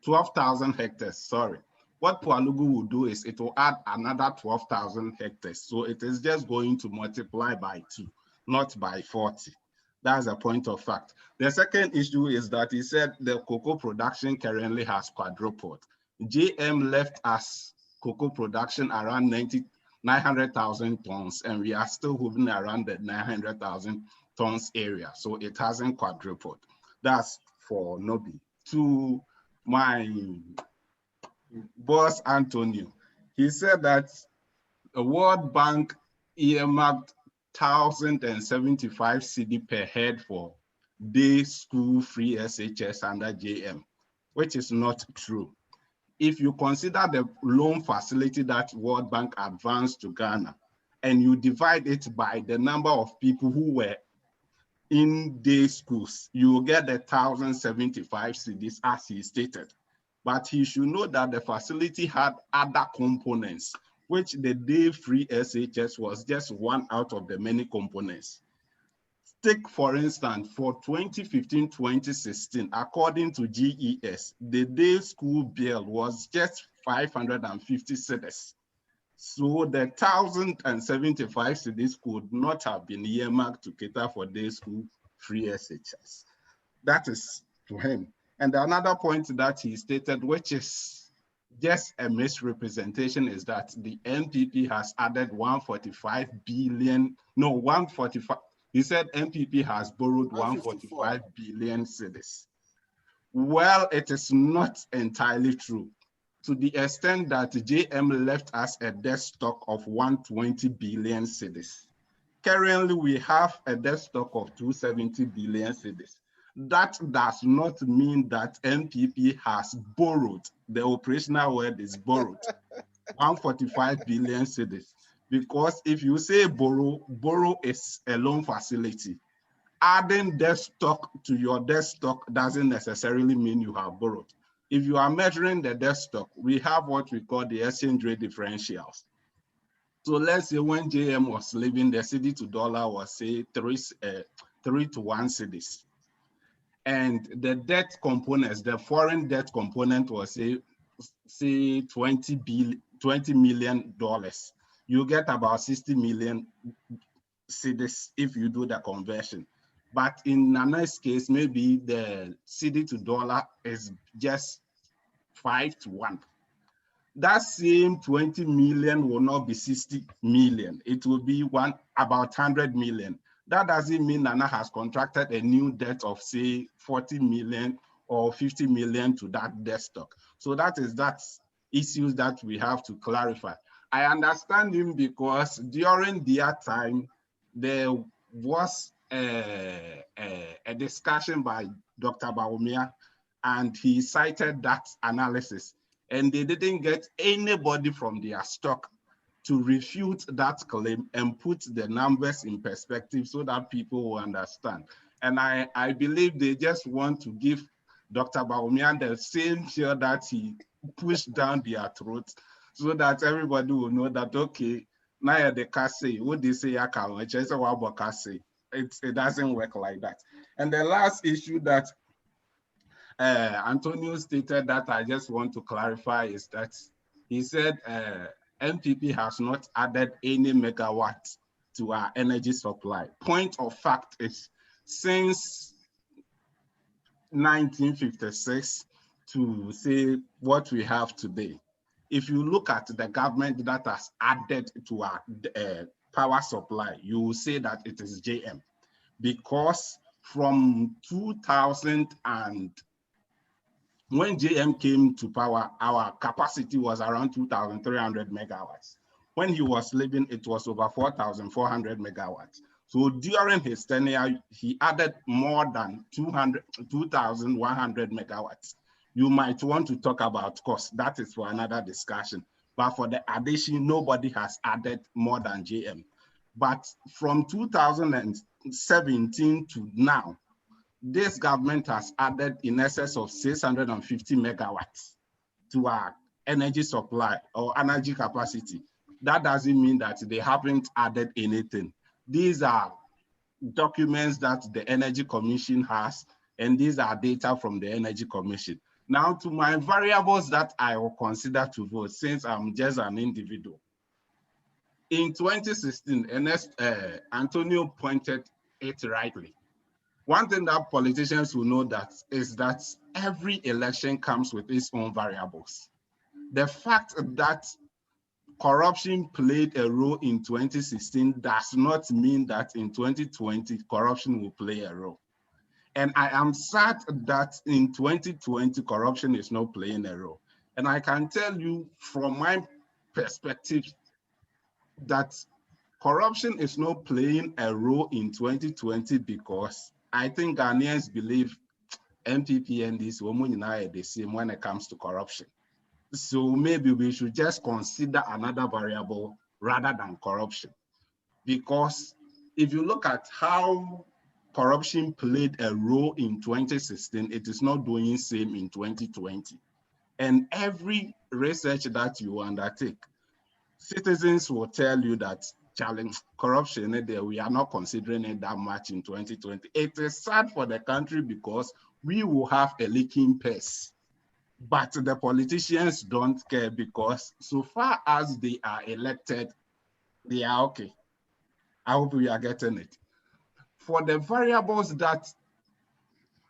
12,000 hectares, sorry. What Pualugu will do is it will add another 12,000 hectares. So it is just going to multiply by 2, not by 40. That's a point of fact. The second issue is that he said the cocoa production currently has quadrupled. JM left us cocoa production around 900,000 tons, and we are still hovering around the 900,000 tons area. So it hasn't quadrupled. That's for Nobi. To my boss, Antonio, he said that the World Bank earmarked 1,075 cedi per head for day school free SHS under JM, which is not true. If you consider the loan facility that World Bank advanced to Ghana, and you divide it by the number of people who were in day schools, you will get the 1,075 cedis as he stated. But he should know that the facility had other components, which the day free SHS was just one out of the many components. Take, for instance, for 2015-2016, according to GES, the day school bill was just 550 cedis. So the 1,075 cedis could not have been earmarked to cater for day school free SHS. That is to him. And another point that he stated, which is just a misrepresentation, is that the NPP has added 145 billion, no, 145, he said NPP has borrowed 145 billion cedis. Well, it is not entirely true, to the extent that JM left us a debt stock of 120 billion cedis. Currently, we have a debt stock of 270 billion cedis. That does not mean that NPP has borrowed. The operational word is borrowed, 145 billion cedis. Because if you say borrow is a loan facility. Adding debt stock to your debt stock doesn't necessarily mean you have borrowed. If you are measuring the debt stock, we have what we call the exchange rate differentials. So let's say when JM was leaving, the cedi to dollar was say 3 to 1 cedis. And the debt components, the foreign debt component was say $20 million. You get about 60 million cedis if you do the conversion. But in Nana's case, maybe the cedi to dollar is just 5 to 1. That same 20 million will not be 60 million. It will be about 100 million. That doesn't mean Nana has contracted a new debt of say 40 million or 50 million to that debt stock. So that issues that we have to clarify. I understand him because during their time, there was a discussion by Dr. Baumia, and he cited that analysis. And they didn't get anybody from their stock to refute that claim and put the numbers in perspective so that people will understand. And I believe they just want to give Dr. Baumia the same fear that he pushed down their throats so that everybody will know that, okay, now the say, what they say, it doesn't work like that. And the last issue that Antonio stated that I just want to clarify is that he said NPP has not added any megawatts to our energy supply. Point of fact is, since 1956 to say what we have today, if you look at the government that has added to our power supply, you will say that it is JM. Because from 2000 and when JM came to power, our capacity was around 2,300 megawatts. When he was leaving, it was over 4,400 megawatts. So during his tenure, he added more than 2,100 megawatts. You might want to talk about cost. That is for another discussion. But for the addition, nobody has added more than JM. But from 2017 to now, this government has added in excess of 650 megawatts to our energy supply or energy capacity. That doesn't mean that they haven't added anything. These are documents that the Energy Commission has, and these are data from the Energy Commission. Now to my variables that I will consider to vote, since I'm just an individual. In 2016, Antonio pointed it rightly. One thing that politicians will know that is that every election comes with its own variables. The fact that corruption played a role in 2016 does not mean that in 2020 corruption will play a role. And I am sad that in 2020 corruption is not playing a role. And I can tell you from my perspective that corruption is not playing a role in 2020 because I think Ghanaians believe MPP and this woman are the same when it comes to corruption. So maybe we should just consider another variable rather than corruption. Because if you look at how corruption played a role in 2016, it is not doing the same in 2020. And every research that you undertake, citizens will tell you that challenge corruption, we are not considering it that much in 2020. It is sad for the country because we will have a leaking purse. But the politicians don't care because so far as they are elected, they are okay. I hope we are getting it. For the variables that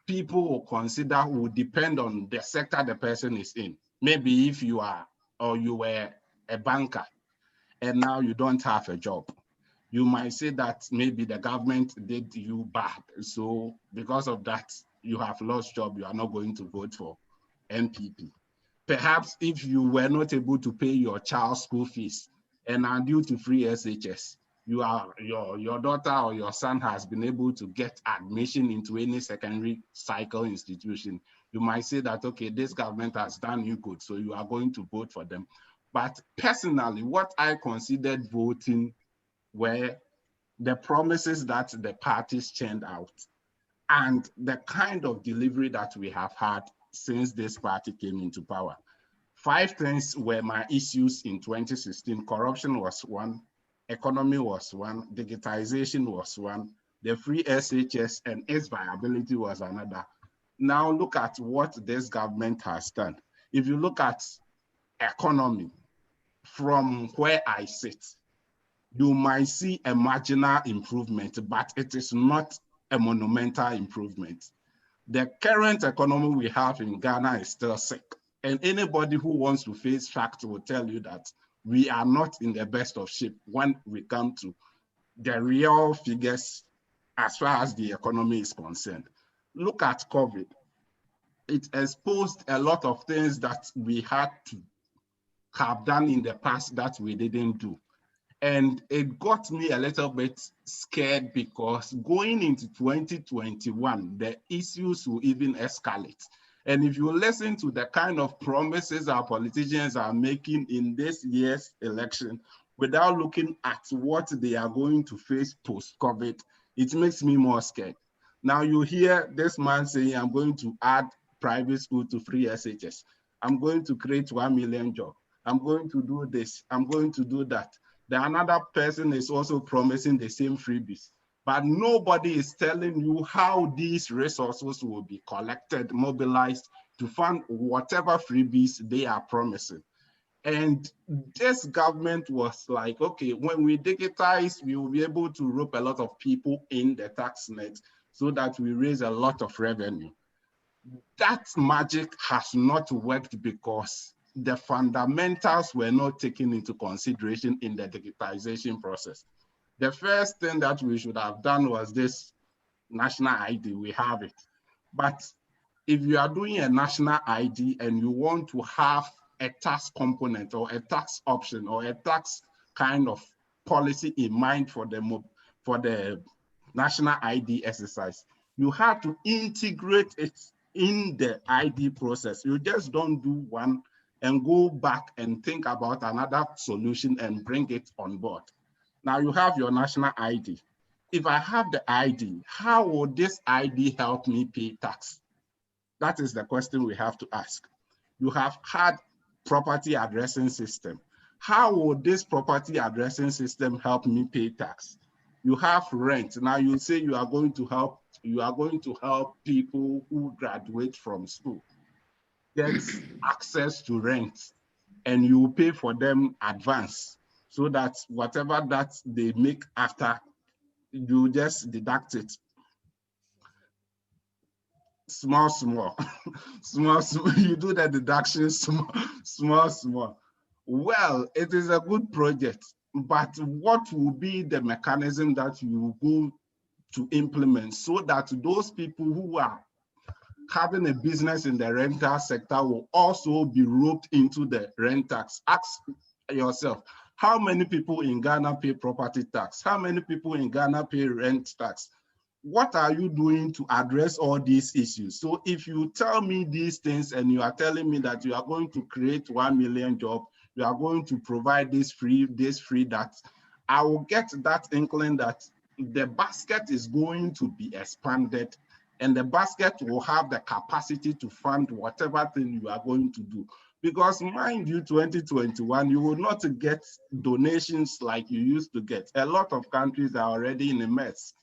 people will consider will depend on the sector the person is in. Maybe if you are or you were a banker and now you don't have a job, you might say that maybe the government did you bad. So because of that, you have lost job, you are not going to vote for NPP. Perhaps if you were not able to pay your child's school fees and are due to free SHS, your daughter or your son has been able to get admission into any secondary cycle institution, you might say that, okay, this government has done you good, so you are going to vote for them. But personally, what I considered voting were the promises that the parties churned out and the kind of delivery that we have had since this party came into power. 5 things were my issues in 2016. Corruption was one, economy was one, digitization was one, the free SHS and its viability was another. Now look at what this government has done. If you look at economy, from where I sit, you might see a marginal improvement, but it is not a monumental improvement. The current economy we have in Ghana is still sick. And anybody who wants to face facts will tell you that we are not in the best of shape when we come to the real figures as far as the economy is concerned. Look at COVID. It exposed a lot of things that we had to have done in the past that we didn't do. And it got me a little bit scared because going into 2021, the issues will even escalate. And if you listen to the kind of promises our politicians are making in this year's election, without looking at what they are going to face post-COVID, it makes me more scared. Now you hear this man saying, I'm going to add private school to free SHS. I'm going to create 1 million jobs. I'm going to do this. I'm going to do that. The another person is also promising the same freebies, but nobody is telling you how these resources will be collected, mobilized to fund whatever freebies they are promising. And this government was like, okay, when we digitize, we will be able to rope a lot of people in the tax net so that we raise a lot of revenue. That magic has not worked because the fundamentals were not taken into consideration in the digitization process. The first thing that we should have done was this national ID, we have it. But if you are doing a national ID and you want to have a tax component or a tax option or a tax kind of policy in mind for the national ID exercise, you have to integrate it in the ID process. You just don't do one and go back and think about another solution and bring it on board. Now you have your national ID. if I have the ID, how will this ID help me pay tax? That is the question we have to ask. You have had property addressing system. How will this property addressing system help me pay tax? You have rent. Now you say you are going to help people who graduate from school get access to rent, and you pay for them advance, so that whatever that they make after, you just deduct it small, small, small, small. You do the deduction small, small, small. Well, it is a good project, but what will be the mechanism that you go to implement so that those people who are having a business in the rental sector will also be roped into the rent tax? Ask yourself, how many people in Ghana pay property tax? How many people in Ghana pay rent tax? What are you doing to address all these issues? So if you tell me these things and you are telling me that you are going to create 1 million jobs, you are going to provide this free, that, I will get that inkling that the basket is going to be expanded, and the basket will have the capacity to fund whatever thing you are going to do. Because mind you, 2021, you will not get donations like you used to get. A lot of countries are already in a mess.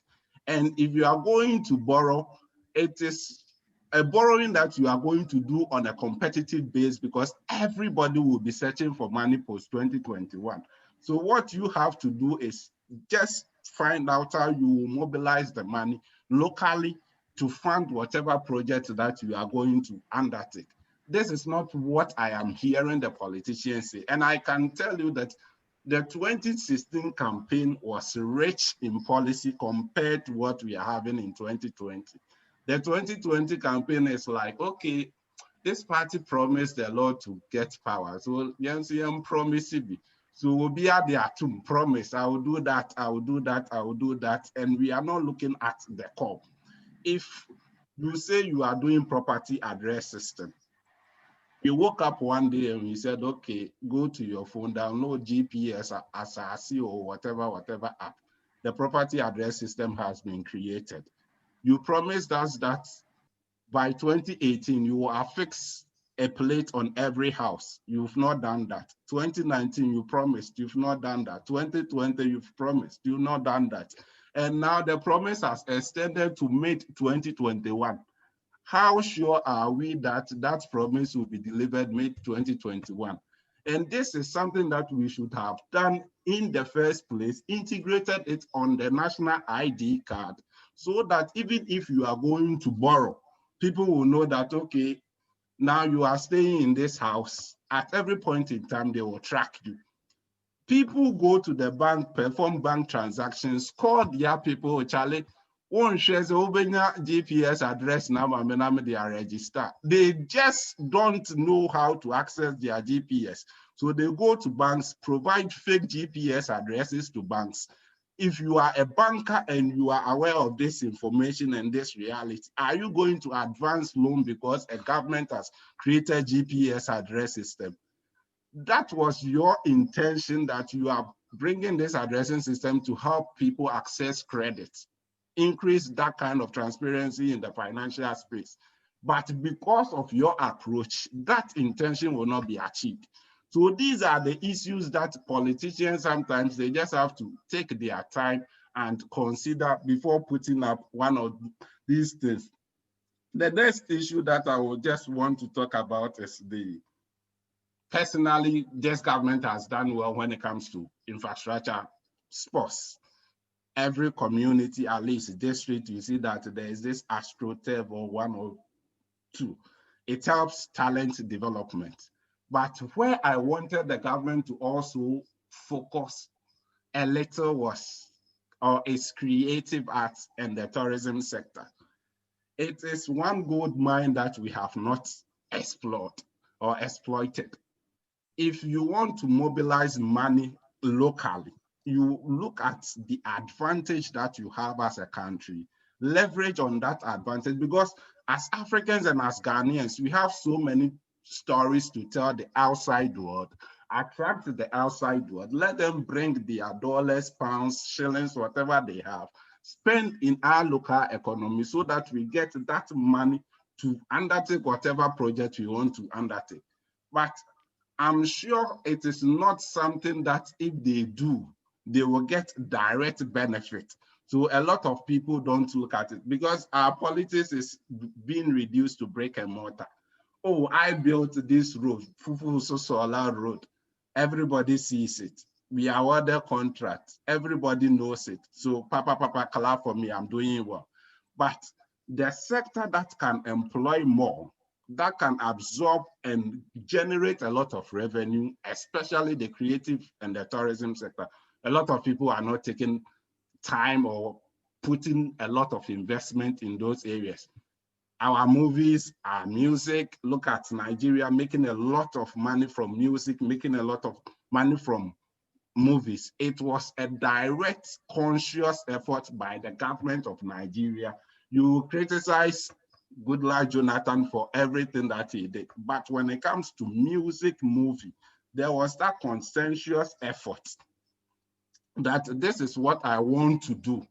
And if you are going to borrow, it is a borrowing that you are going to do on a competitive base, because everybody will be searching for money post 2021. So what you have to do is just find out how you will mobilize the money locally to fund whatever project that you are going to undertake. This is not what I am hearing the politicians say. And I can tell you that the 2016 campaign was rich in policy compared to what we are having in 2020. The 2020 campaign is like, okay, this party promised a lot to get power. So Yansian promise be. So we'll be at the atom promise. I will do that, I will do that, I will do that. And we are not looking at the core. If you say you are doing property address system, you woke up one day and you said, okay, go to your phone, download GPS, Asasi, or whatever app. The property address system has been created. You promised us that by 2018, you will affix a plate on every house. You've not done that. 2019, you promised, you've not done that. 2020, you've promised, you've not done that. And now the promise has extended to mid-2021. How sure are we that that promise will be delivered mid-2021? And this is something that we should have done in the first place, integrated it on the national ID card, so that even if you are going to borrow, people will know that, okay, now you are staying in this house. At every point in time, they will track you. People go to the bank, perform bank transactions, call their people, Charlie, one shares GPS address number, they are registered. They just don't know how to access their GPS. So they go to banks, provide fake GPS addresses to banks. If you are a banker and you are aware of this information and this reality, are you going to advance loan because a government has created GPS address system? That was your intention, that you are bringing this addressing system to help people access credit, increase that kind of transparency in the financial space. But because of your approach, that intention will not be achieved. So these are the issues that politicians sometimes, they just have to take their time and consider before putting up one of these things. The next issue that I would just want to talk about is personally, this government has done well when it comes to infrastructure, sports. Every community, at least district, you see that there is this AstroTurf or one or two. It helps talent development. But where I wanted the government to also focus a little was, or is creative arts and the tourism sector. It is one gold mine that we have not explored or exploited. If you want to mobilize money locally, you look at the advantage that you have as a country, leverage on that advantage, because as Africans and as Ghanaians, we have so many stories to tell the outside world. Attract the outside world, let them bring their dollars, pounds, shillings, whatever they have. spend in our local economy so that we get that money to undertake whatever project we want to undertake. But I'm sure it is not something that if they do, they will get direct benefit. So a lot of people don't look at it because our politics is being reduced to brick and mortar. Oh, I built this road, Fufu Solar Road. Everybody sees it. We awarded contracts. Everybody knows it. So papa, clap for me, I'm doing well. But the sector that can employ more, that can absorb and generate a lot of revenue, especially the creative and the tourism sector. A lot of people are not taking time or putting a lot of investment in those areas. Our movies, our music, look at Nigeria making a lot of money from music, making a lot of money from movies. It was a direct, conscious effort by the government of Nigeria. You criticize Goodluck Jonathan for everything that he did, but when it comes to music, movie, there was that consensuous effort that this is what I want to do.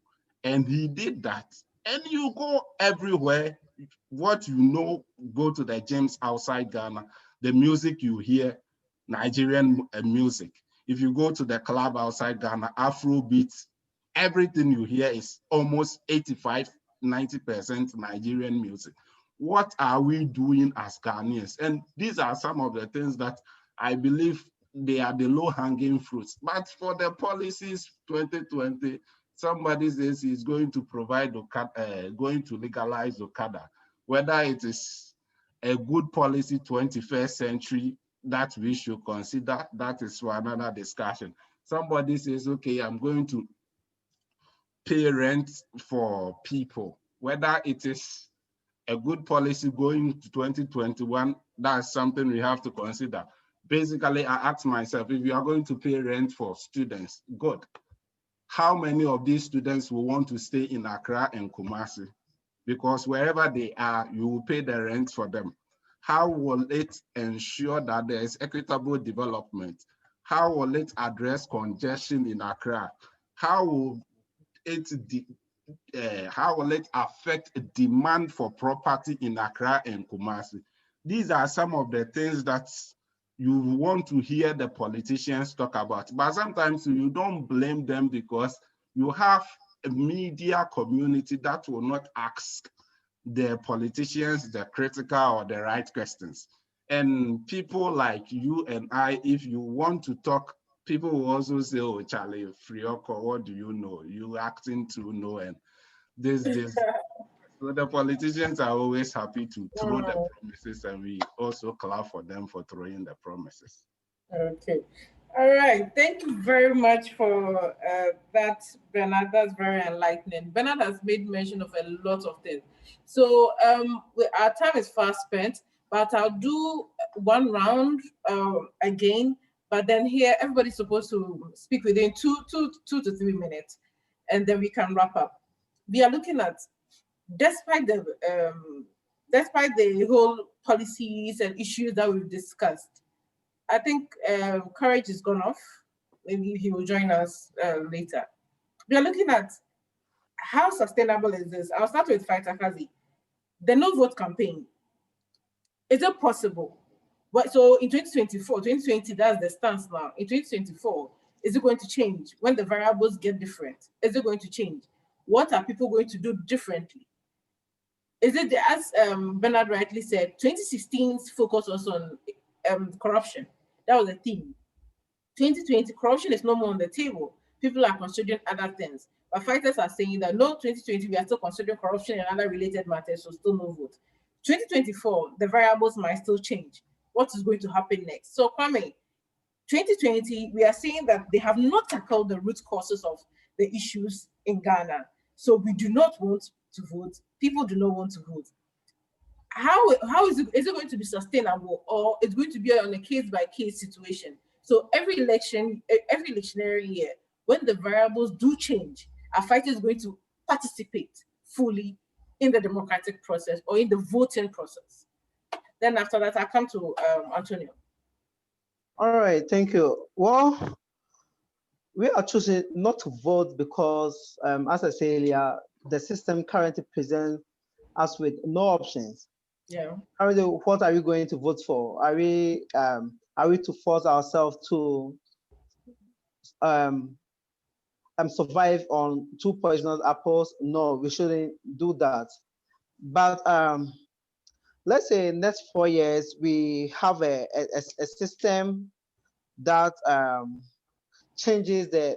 And he did that. And you go everywhere, what you know, go to the gyms outside Ghana, the music you hear, Nigerian music. If you go to the club outside Ghana, Afro beats, everything you hear is almost 85, 90% Nigerian music. What are we doing as Ghanaians? And these are some of the things that I believe they are the low-hanging fruits. But for the policies 2020, somebody says he's going to provide, going to legalize Okada. Whether it is a good policy 21st century that we should consider, that is for another discussion. Somebody says, okay, I'm going to pay rent for people. Whether it is a good policy going to 2021, that's something we have to consider. Basically, I ask myself, if you are going to pay rent for students, good. How many of these students will want to stay in Accra and Kumasi? Because wherever they are, you will pay the rent for them. How will it ensure that there is equitable development? How will it address congestion in Accra? How will it affect demand for property in Accra and Kumasi? These are some of the things that you want to hear the politicians talk about, but sometimes you don't blame them because you have a media community that will not ask the politicians the critical or the right questions. And people like you and I, if you want to talk, people will also say, oh, Charlie, Frioko, what do you know? You acting to know, and this. So the politicians are always happy to throw the promises, and we also clap for them for throwing the promises. Okay. All right. Thank you very much for that, Bernard. That's very enlightening. Bernard has made mention of a lot of things. So our time is fast spent, but I'll do one round again. But then here, everybody's supposed to speak within two to 3 minutes, and then we can wrap up. We are looking at, despite the whole policies and issues that we've discussed, I think Courage is gone off. Maybe he will join us later. We are looking at how sustainable is this. I'll start with Fighter Kazi. The no vote campaign. Is it possible? But so in 2024, 2020, that's the stance now. In 2024, is it going to change? When the variables get different, is it going to change? What are people going to do differently? Is it, as Bernard rightly said, 2016's focus was on corruption. That was the theme. 2020, corruption is no more on the table. People are considering other things. But fighters are saying that no, 2020, we are still considering corruption and other related matters, so still no vote. 2024, the variables might still change. What is going to happen next? So, Kwame, 2020, we are seeing that they have not tackled the root causes of the issues in Ghana. So we do not want to vote. People do not want to vote. How is it going to be sustainable, or it's going to be on a case-by-case situation? So every electionary year, when the variables do change, a fighter is going to participate fully in the democratic process or in the voting process. Then after that, I come to Antonio. All right, thank you. Well, we are choosing not to vote because, as I said earlier, the system currently presents us with no options. Yeah. Currently, what are we going to vote for? Are we to force ourselves to survive on two poisonous apples? No, we shouldn't do that. But let's say next 4 years we have a system that changes the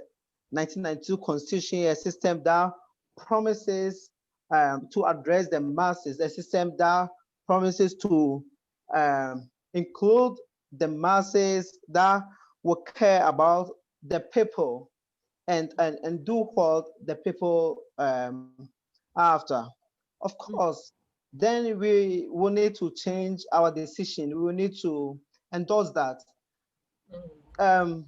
1992 constitution, a system that promises to address the masses, a system that promises to include the masses, that will care about the people and do what the people after. Of course, then we will need to change our decision. We will need to endorse that. Um,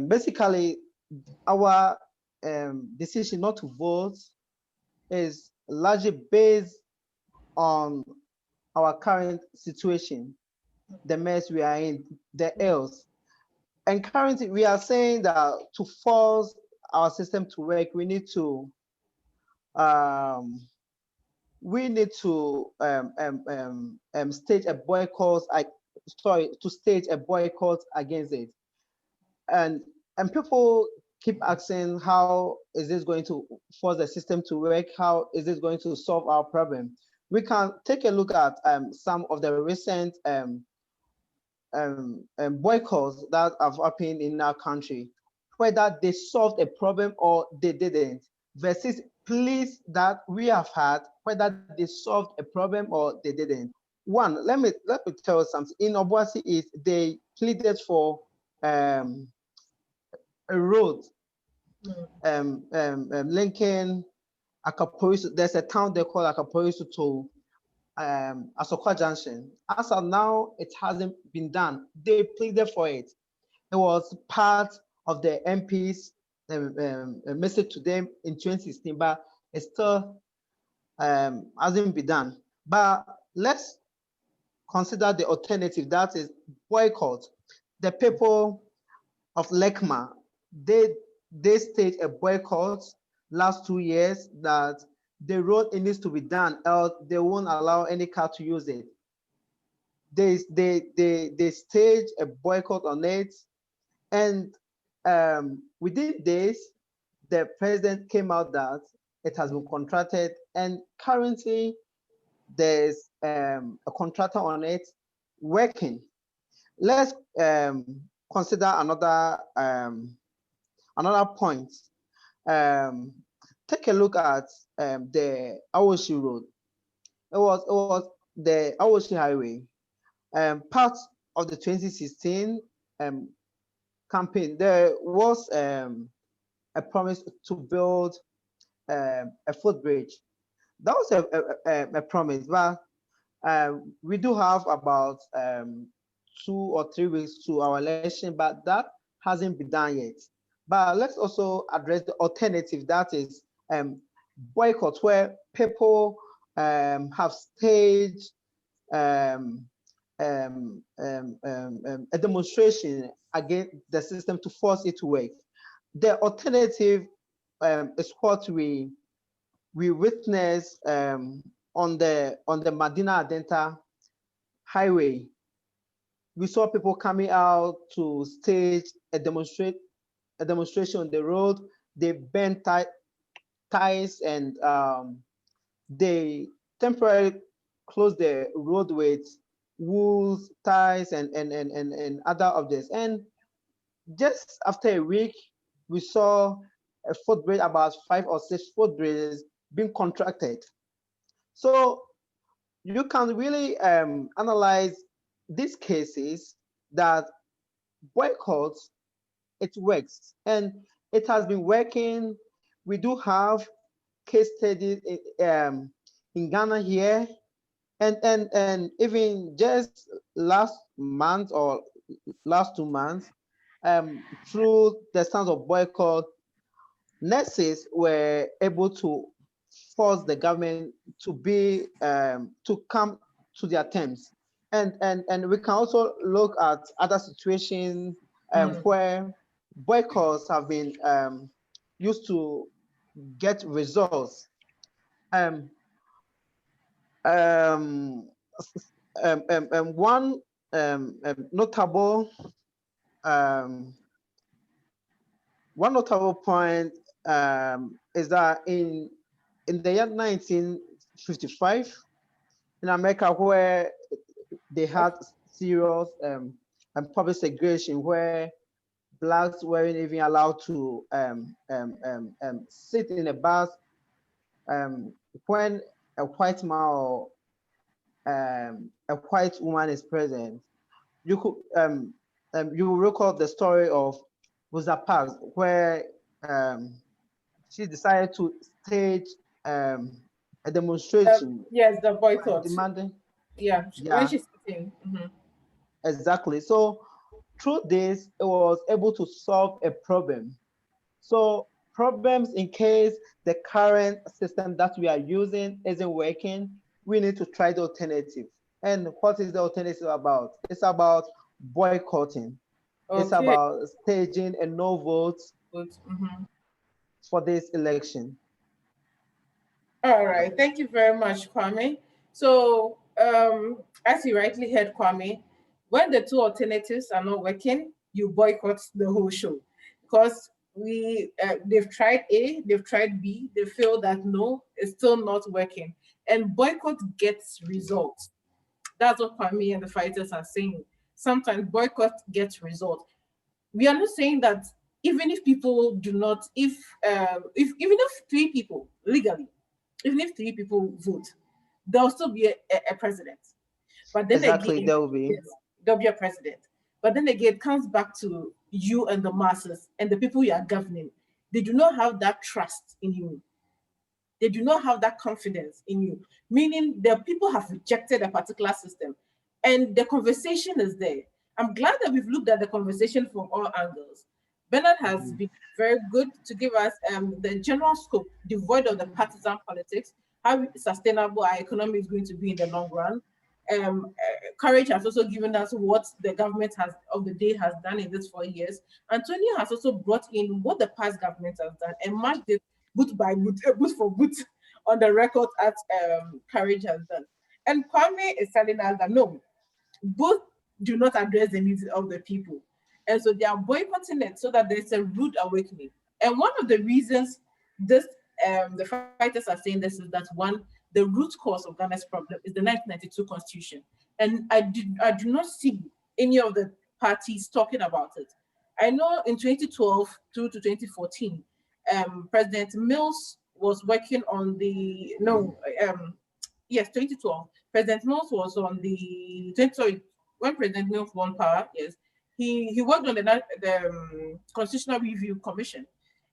Basically, our decision not to vote is largely based on our current situation, the mess we are in, the ills. And currently, we are saying that to force our system to work, um, we need to stage a boycott. To stage a boycott against it. And people keep asking, how is this going to force the system to work? How is this going to solve our problem? We can take a look at some of the recent boycotts that have happened in our country, whether they solved a problem or they didn't, versus pleas that we have had, whether they solved a problem or they didn't. One, let me tell you something. In Obuasi, is they pleaded for a road linking Akapoisu. There's a town they call Akapoisu to Asokwa Junction. As of now, it hasn't been done. They pleaded for it. It was part of the MP's message to them in 2016, but it still hasn't been done. But let's consider the alternative, that is boycott. The people of Lekma, they staged a boycott last 2 years that the road, it needs to be done, else they won't allow any car to use it. They staged a boycott on it, and within days, the president came out that it has been contracted, and currently there's a contractor on it working. Let's consider another point. Take a look at the Awoshi Road. It was the Awoshi Highway. Part of the 2016 campaign, there was a promise to build a footbridge. That was a promise, but we do have about 2 or 3 weeks to our election, but that hasn't been done yet. But let's also address the alternative, that is boycott, where people have staged a demonstration against the system to force it to work. The alternative is what we witnessed on the Madina Adenta highway. We saw people coming out to stage a demonstration on the road. They bent ties and they temporarily closed the road with wools, ties, and other objects. And just after a week, we saw a footbridge, about 5 or 6 footbridges being contracted. So you can really analyze these cases that boycotts, it works, and it has been working. We do have case studies in Ghana here, and even just last month or last 2 months, through the stance of boycott, nurses were able to force the government to come to their terms. And we can also look at other situations where boycotts have been used to get results. One notable point is that in the year 1955 in America, where they had serious public segregation, where blacks weren't even allowed to sit in a bus when a white man or a white woman is present. You could you will recall the story of Rosa Parks, where she decided to stage a demonstration. Yes, the boycott. Demanding. Yeah, when she's sitting. Exactly. So through this, it was able to solve a problem. So problems, in case the current system that we are using isn't working, we need to try the alternative. And what is the alternative about? It's about boycotting. Okay. It's about staging a no vote for this election. All right. Thank you very much, Kwame. So, as you rightly heard, Kwame, when the two alternatives are not working, you boycott the whole show, because they've tried A, they've tried B, they feel that no, it's still not working, and boycott gets results. That's what Kwame and the fighters are saying. Sometimes boycott gets results. We are not saying that even if people do not, if even if three people legally, even if three people vote, there'll still be a president. But then Exactly, again, there will be. yes, there'll be a president. But then again, it comes back to you and the masses and the people you are governing. They do not have that trust in you. They do not have that confidence in you, meaning the people have rejected a particular system. And the conversation is there. I'm glad that we've looked at the conversation from all angles. Bernard has been very good to give us the general scope, devoid of the partisan politics, how sustainable our economy is going to be in the long run. Courage has also given us what the government has of the day has done in these 4 years. Antonio has also brought in what the past government has done and matched it boot by boot, boot for boot on the record as Courage has done. And Kwame is telling us that no, both do not address the needs of the people. And so they are boycotting it so that there's a rude awakening. And one of the reasons this the fighters are saying this is that one, the root cause of Ghana's problem is the 1992 constitution. And I do not see any of the parties talking about it. I know in 2012 through to 2014, President Mills was working on the yes, 2012. President Mills was on the when President Mills won power. Yes, he worked on the Constitutional Review Commission,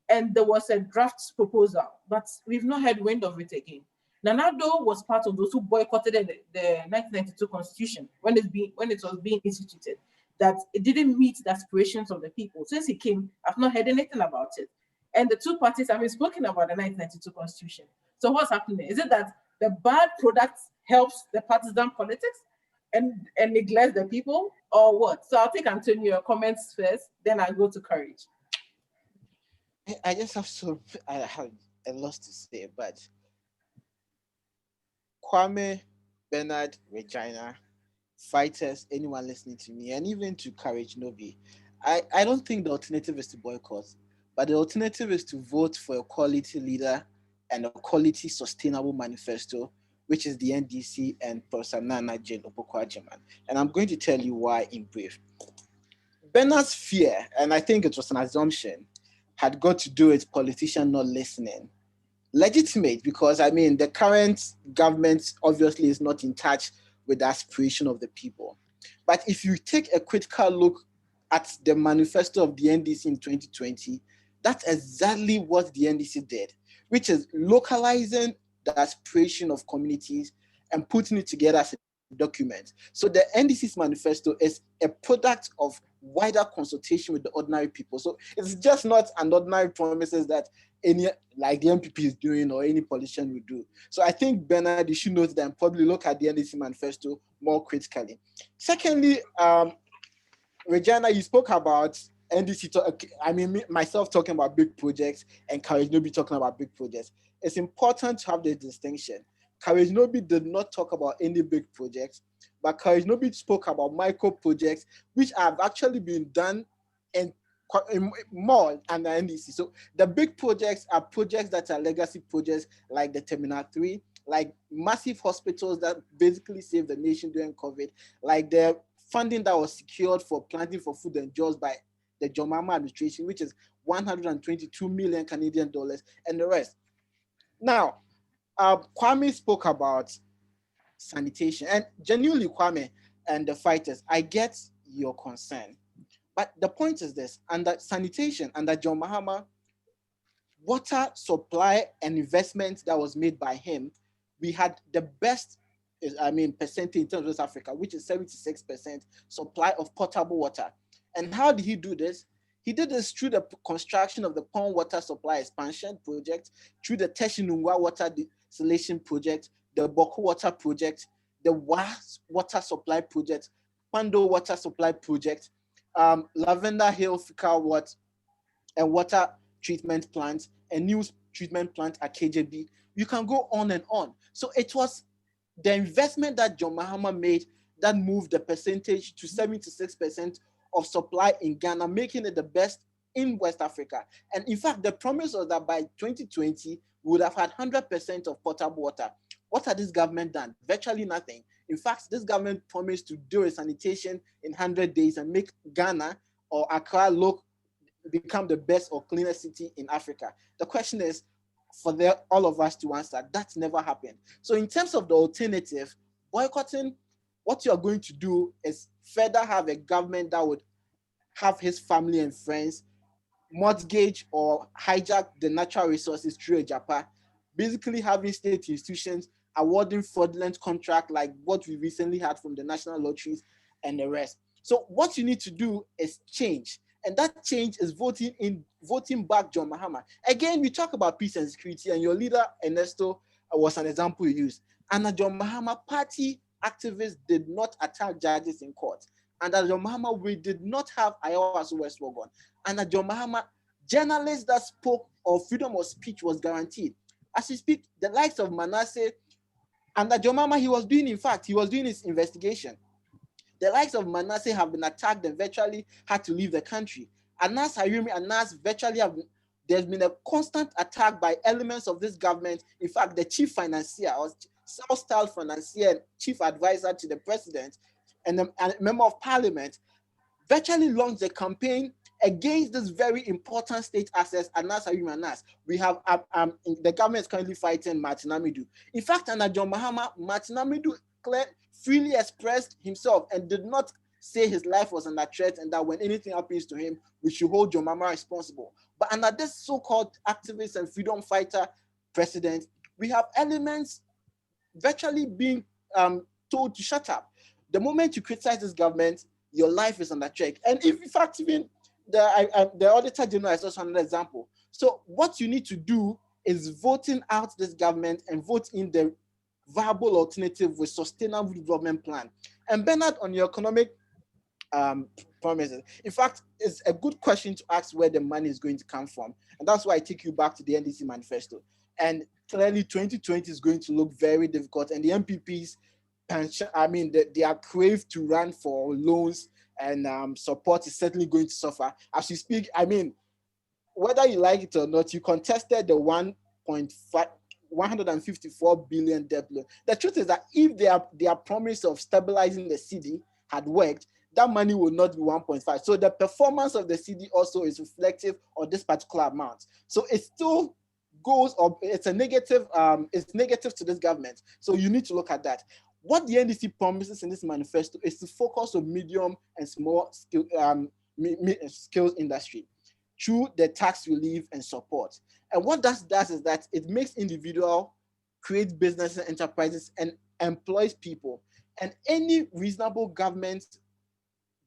and there was a draft proposal, but we've not heard wind of it again. Nanado was part of those who boycotted the 1992 Constitution when it was being instituted, that it didn't meet the aspirations of the people. Since he came, I've not heard anything about it. And the two parties haven't spoken about the 1992 Constitution. So what's happening? Is it that the bad product helps the partisan politics and neglects the people, or what? So I'll take Antonio comments first, then I'll go to Courage. I just I have a lot to say, but Kwame, Bernard, Regina, fighters, anyone listening to me, and even to Courage Nobi, I don't think the alternative is to boycott, but the alternative is to vote for a quality leader and a quality sustainable manifesto, which is the NDC and Professor Nana Jane Opoku-Agyeman. And I'm going to tell you why in brief. Bernard's fear, and I think it was an assumption, had got to do with politicians not listening. Legitimate, because I mean, the current government obviously is not in touch with the aspiration of the people. But if you take a critical look at the manifesto of the NDC in 2020, that's exactly what the NDC did, which is localizing the aspiration of communities and putting it together as a document. So the NDC's manifesto is a product of wider consultation with the ordinary people. So it's just not an ordinary promises that any like the MPP is doing or any politician would do. So I think, Bernard, you should note that and probably look at the NDC manifesto more critically. Secondly, Regina, you spoke about NDC, myself talking about big projects and Courage Nobi talking about big projects. It's important to have the distinction. Courage Nobi did not talk about any big projects, but Courage Nobi spoke about micro projects, which have actually been done in more under NDC. So the big projects are projects that are legacy projects, like the Terminal 3, like massive hospitals that basically saved the nation during COVID, like the funding that was secured for planting for food and jobs by the John Mahama administration, which is 122 million Canadian dollars, and the rest. Now, Kwame spoke about sanitation, and genuinely, Kwame and the fighters, I get your concern. But the point is this: under sanitation, under John Mahama, water supply and investment that was made by him, we had the best, percentage in terms of West Africa, which is 76% supply of potable water. And how did he do this? He did this through the construction of the Pond Water Supply Expansion Project, through the Teshinungwa Water Desalination Project, the Boku Water Project, the Was Water Supply Project, Pando Water Supply Project, Lavender Hill Fecal Water and water treatment plant, a new treatment plant at KJB. You can go on and on. So it was the investment that John Mahama made that moved the percentage to 76% of supply in Ghana, making it the best in West Africa. And in fact, the promise was that by 2020, we would have had 100% of potable water. What had this government done? Virtually nothing. In fact, this government promised to do a sanitation in 100 days and make Ghana or Accra become the best or cleanest city in Africa. The question is, for all of us to answer, that never happened. So in terms of the alternative, boycotting, what you're going to do is further have a government that would have his family and friends mortgage or hijack the natural resources through a Japan, basically having state institutions awarding fraudulent contract like what we recently had from the national lotteries and the rest. So what you need to do is change. And that change is voting back John Mahama. Again, we talk about peace and security, and your leader, Ernesto, was an example you used. And the John Mahama party activists did not attack judges in court. And at John Mahama, we did not have Ayawaso West Wagon. And at John Mahama, journalists that spoke of freedom of speech was guaranteed. As we speak, the likes of Manasseh, and at John Mahama, he was doing his investigation. The likes of Manasseh have been attacked and virtually had to leave the country. Anas Hayumi, Anas virtually there's been a constant attack by elements of this government. In fact, the chief financier or self-styled financier and chief advisor to the president and a member of parliament virtually launched a campaign against this very important state assets, Anas Hayumi Anas. We have the government is currently fighting Martin Amidu. In fact, under John Mahama, Martin Amidu freely expressed himself and did not say his life was under threat and that when anything happens to him, we should hold John Mahama responsible. But under this so-called activist and freedom fighter president, we have elements virtually being told to shut up. The moment you criticize this government, your life is under threat. And if, in fact, even the Auditor General is also another example. So what you need to do is voting out this government and vote in the viable alternative with sustainable development plan. And Bernard, on your economic promises, in fact, it's a good question to ask where the money is going to come from. And that's why I take you back to the NDC manifesto. And clearly 2020 is going to look very difficult. And the MPPs, they are craved to run for loans and support is certainly going to suffer. As you speak, whether you like it or not, you contested the 154 billion debt loan. The truth is that if their promise of stabilizing the city had worked, that money will not be 1.5. So the performance of the city also is reflective of this particular amount. So it still goes up. It's a negative. It's negative to this government. So you need to look at that. What the NDC promises in this manifesto is to focus on medium and small skills industry through the tax relief and support. And what that does is that it makes individuals create businesses and enterprises and employs people. And any reasonable government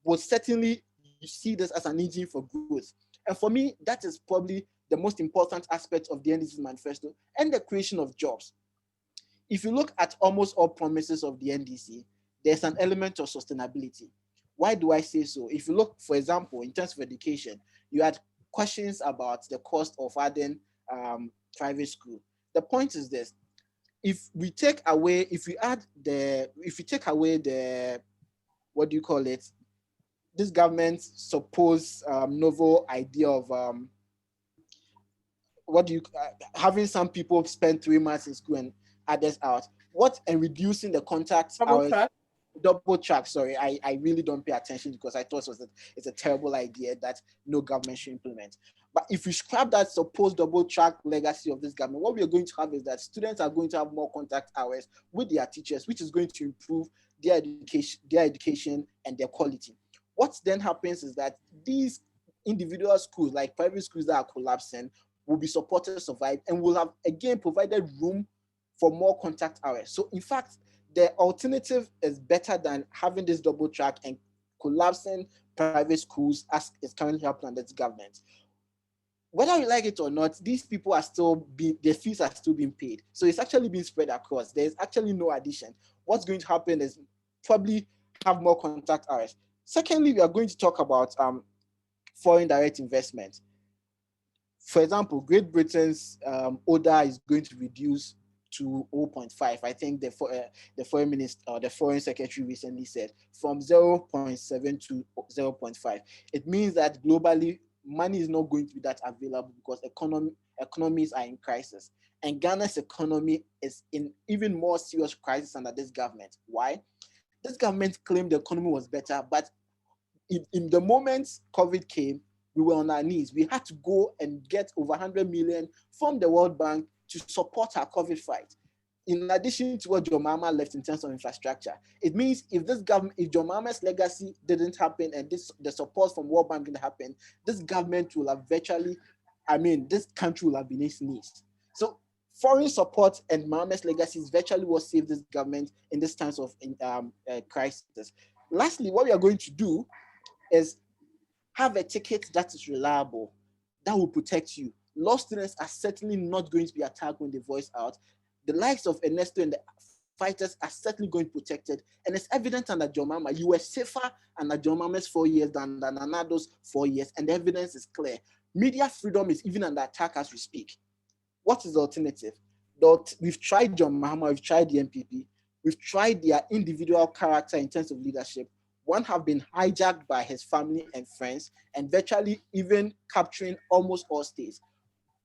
will certainly see this as an engine for growth. And for me, that is probably the most important aspect of the NDC's manifesto, and the creation of jobs. If you look at almost all promises of the NDC, there's an element of sustainability. Why do I say so? If you look, for example, in terms of education, you had questions about the cost of adding private school. The point is this: if we take away the, what do you call it? This government's supposed novel idea of having some people spend 3 months in school and others out, and reducing the contact hours. Double track, sorry, I really don't pay attention because I thought it's a terrible idea that no government should implement. But if we scrap that supposed double track legacy of this government, what we are going to have is that students are going to have more contact hours with their teachers, which is going to improve their education and their quality. What then happens is that these individual schools, like private schools that are collapsing, will be supported to survive and will have again provided room for more contact hours. So in fact, the alternative is better than having this double track and collapsing private schools as is currently happening under this government. Whether you like it or not, these people are still their fees are still being paid. So it's actually being spread across. There's actually no addition. What's going to happen is probably have more contact hours. Secondly, we are going to talk about foreign direct investment. For example, Great Britain's ODA is going to reduce to 0.5. I think the foreign minister or the foreign secretary recently said from 0.7 to 0.5. It means that globally money is not going to be that available because economies are in crisis, and Ghana's economy is in even more serious crisis under this government. Why? This government claimed the economy was better, but in the moment COVID came, we were on our knees. We had to go and get over 100 million from the World Bank to support our COVID fight. In addition to what John Mahama left in terms of infrastructure, it means if John Mahama's legacy didn't happen and the support from World Bank didn't happen, this government will have this country will have been its knees. So foreign support and Mahama's legacy is virtually what saved this government in this times of crisis. Lastly, what we are going to do is have a ticket that is reliable, that will protect you. Law students are certainly not going to be attacked when they voice out. The likes of Ernesto and the fighters are certainly going to be protected. And it's evident under John Mahama. You were safer under John Mahama's 4 years than Nanado's 4 years, and the evidence is clear. Media freedom is even under attack as we speak. What is the alternative? We've tried John Mahama, we've tried the NPP, we've tried their individual character in terms of leadership. One have been hijacked by his family and friends and virtually even capturing almost all states.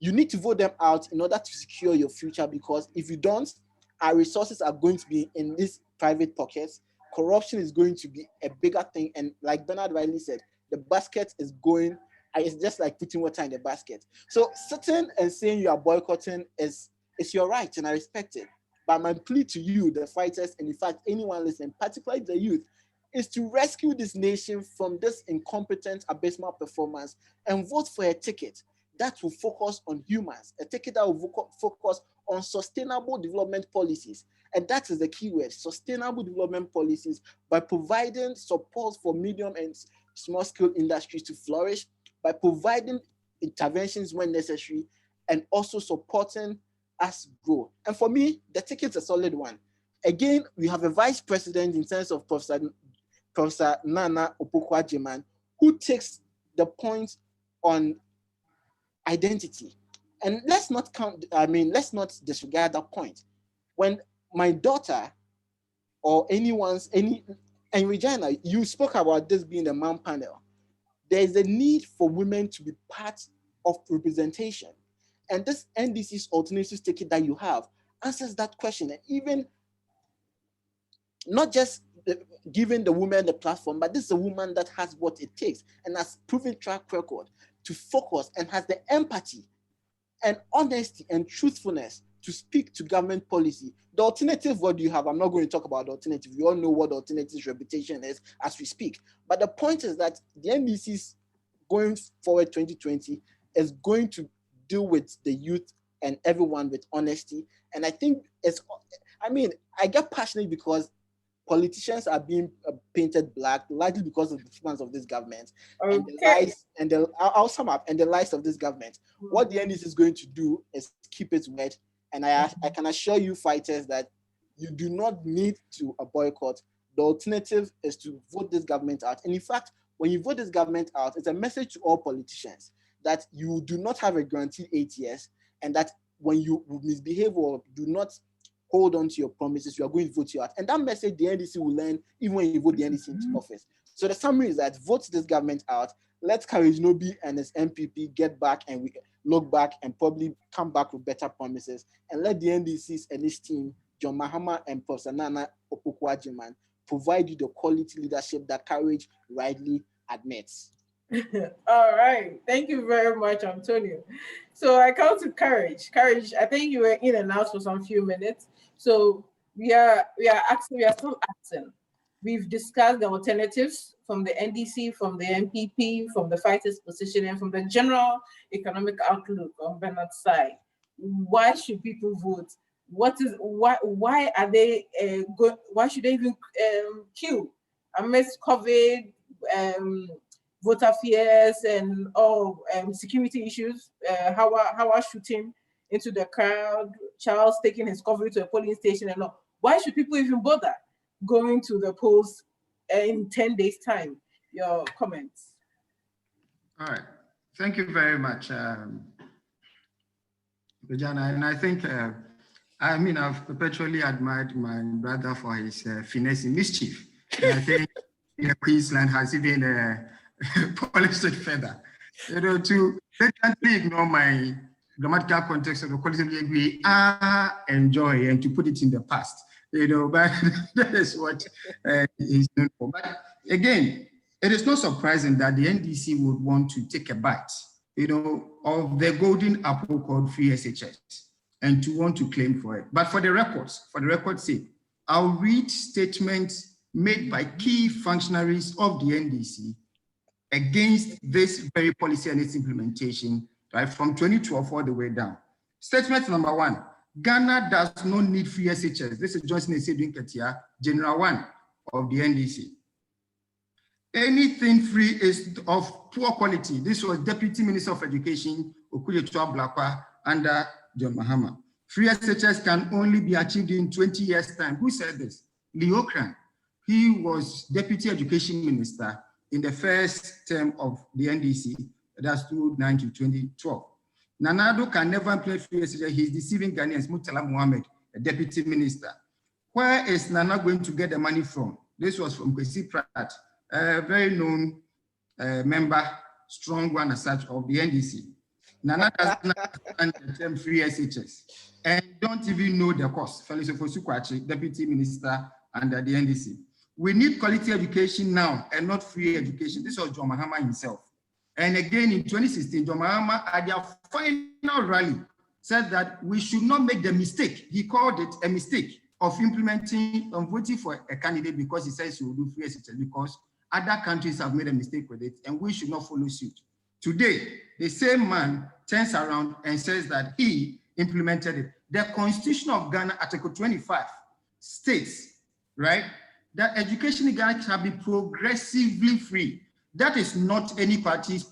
You need to vote them out in order to secure your future, because if you don't, our resources are going to be in these private pockets. Corruption is going to be a bigger thing. And like Bernard rightly said, the basket is going, it's just like putting water in the basket. So sitting and saying you are boycotting is your right, and I respect it. But my plea to you, the fighters, and in fact, anyone listening, particularly the youth, is to rescue this nation from this incompetent, abysmal performance and vote for a ticket that will focus on humans, a ticket that will focus on sustainable development policies. And that is the key word, sustainable development policies, by providing support for medium and small-scale industries to flourish, by providing interventions when necessary, and also supporting us grow. And for me, the ticket's a solid one. Again, we have a vice president in terms of Professor Nana Opoku-Agyeman, who takes the point on identity. And let's not disregard that point. When my daughter or and Regina, you spoke about this being a man panel. There is a need for women to be part of representation. And this NDC's alternative ticket that you have answers that question. And even not just giving the woman the platform, but this is a woman that has what it takes and has proven track record to focus and has the empathy and honesty and truthfulness to speak to government policy. The alternative, what do you have? I'm not going to talk about the alternative. We all know what the alternative's reputation is as we speak. But the point is that the NDC's going forward 2020 is going to deal with the youth and everyone with honesty. And I think I get passionate because politicians are being painted black, largely because of the performance of this government Okay. and the lies. And I'll sum up, and the lies of this government. What the NDC is going to do is keep its word, and I can assure you, fighters, that you do not need to boycott. The alternative is to vote this government out. And in fact, when you vote this government out, it's a message to all politicians that you do not have a guaranteed 8 years, and that when you misbehave or do not hold on to your promises, you are going to vote you out. And that message the NDC will learn even when you vote the NDC into office. So the summary is that vote this government out, let Courage Nobi and his MPP get back, and we look back and probably come back with better promises, and let the NDC's and his team, John Mahama and Professor Nana Opoku-Agyeman, provide you the quality leadership that Courage rightly admits. All right. Thank you very much, Antonio. So I come to Courage. Courage, I think you were in and out for some few minutes. So we are still asking. We've discussed the alternatives from the NDC, from the MPP, from the fighters' position, and from the general economic outlook on Bernard's side. Why should people vote? Why are they why should they even queue amidst COVID, voter fears, and all security issues? How are shooting into the crowd, Charles taking his coverage to a polling station, and all. Why should people even bother going to the polls in 10 days' time? Your comments. All right. Thank you very much, Regina. And I think, I've perpetually admired my brother for his finesse in mischief. And I think Queensland has even polished it further. To blatantly ignore my grammatical context of the quality we are enjoy and to put it in the past. But that is what he's known for. But again, it is not surprising that the NDC would want to take a bite, of the golden apple called free SHS and to want to claim for it. But for the record's sake, I'll read statements made by key functionaries of the NDC against this very policy and its implementation, right, from 2012 all the way down. Statement number 1, Ghana does not need free SHS. This is Johnson Esedun Ketia, General 1 of the NDC. Anything free is of poor quality. This was Deputy Minister of Education, Okuyetua Blakwa, under John Mahama. Free SHS can only be achieved in 20 years' time. Who said this? Leo Kran. He was Deputy Education Minister in the first term of the NDC, that's 2009 to 2012. Nanado can never implement free SHS. He's deceiving Ghanaians. Murtala Mohammed, a Deputy Minister. Where is Nana going to get the money from? This was from Kwesi Pratt, a very known member, strong one as such, of the NDC. Nana does not understand the term free SHS and don't even know the cost. Felix Ofosu-Kwakye, Deputy Minister under the NDC. We need quality education now and not free education. This was John Mahama himself. And again, in 2016, John Mahama at their final rally said that we should not make the mistake. He called it a mistake of implementing and voting for a candidate because he says he will do free SHS because other countries have made a mistake with it and we should not follow suit. Today, the same man turns around and says that he implemented it. The Constitution of Ghana, Article 25, states, right, that education in Ghana shall be progressively free. That is not any party's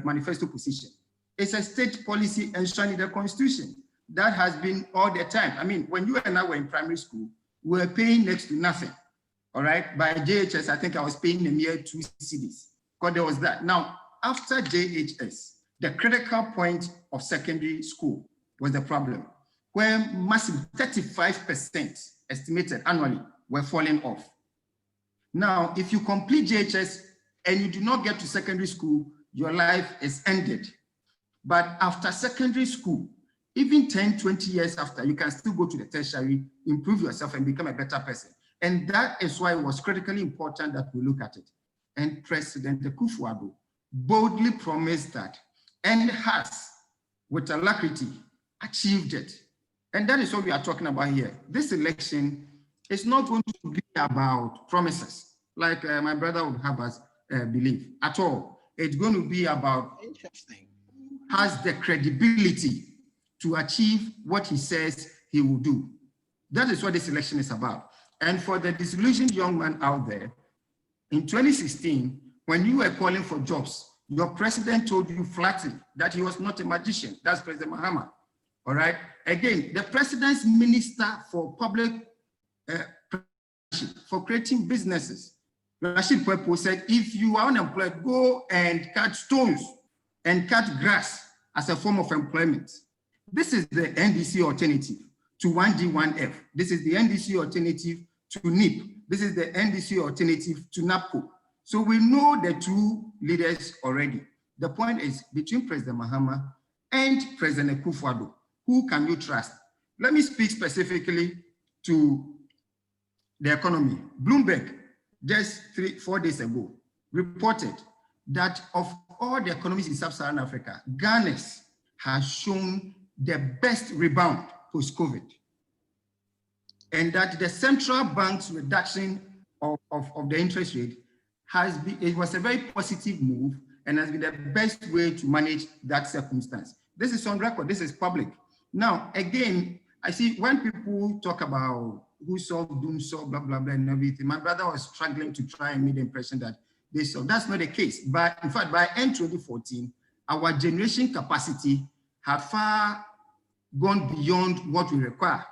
manifesto position. It's a state policy enshrined in the Constitution. That has been all the time. I mean, when you and I were in primary school, we were paying next to nothing. All right, by JHS, I think I was paying a mere 2 cedis, because there was that. Now, after JHS, the critical point of secondary school was the problem, where massive 35% estimated annually were falling off. Now, if you complete JHS and you do not get to secondary school, your life is ended. But after secondary school, even 10, 20 years after, you can still go to the tertiary, improve yourself and become a better person. And that is why it was critically important that we look at it. And President Akufo-Addo boldly promised that and has, with alacrity, achieved it. And that is what we are talking about here. This election is not going to be about promises, like my brother would have us believe at all. It's going to be about has the credibility to achieve what he says he will do. That is what this election is about. And for the disillusioned young man out there, in 2016, when you were calling for jobs, your president told you flatly that he was not a magician. That's President Mahama. All right. Again, the president's minister for public for creating businesses, Rashid Pwepo, said, if you are unemployed, go and cut stones and cut grass as a form of employment. This is the NDC alternative to 1D, 1F. This is the NDC alternative to NIP. This is the NDC alternative to NAPCO. So we know the two leaders already. The point is, between President Mahama and President Akufo-Addo, who can you trust? Let me speak specifically to the economy. Bloomberg, just 3-4 days ago, reported that of all the economies in sub-Saharan Africa, Ghana's has shown the best rebound post-COVID. And that the central bank's reduction of the interest rate has been, it was a very positive move and has been the best way to manage that circumstance. This is on record, this is public. Now, again, I see when people talk about who solved, doom solved, blah, blah, blah, and everything, my brother was struggling to try and make the impression that they solved. That's not the case. But in fact, by end 2014, our generation capacity had far gone beyond what we require.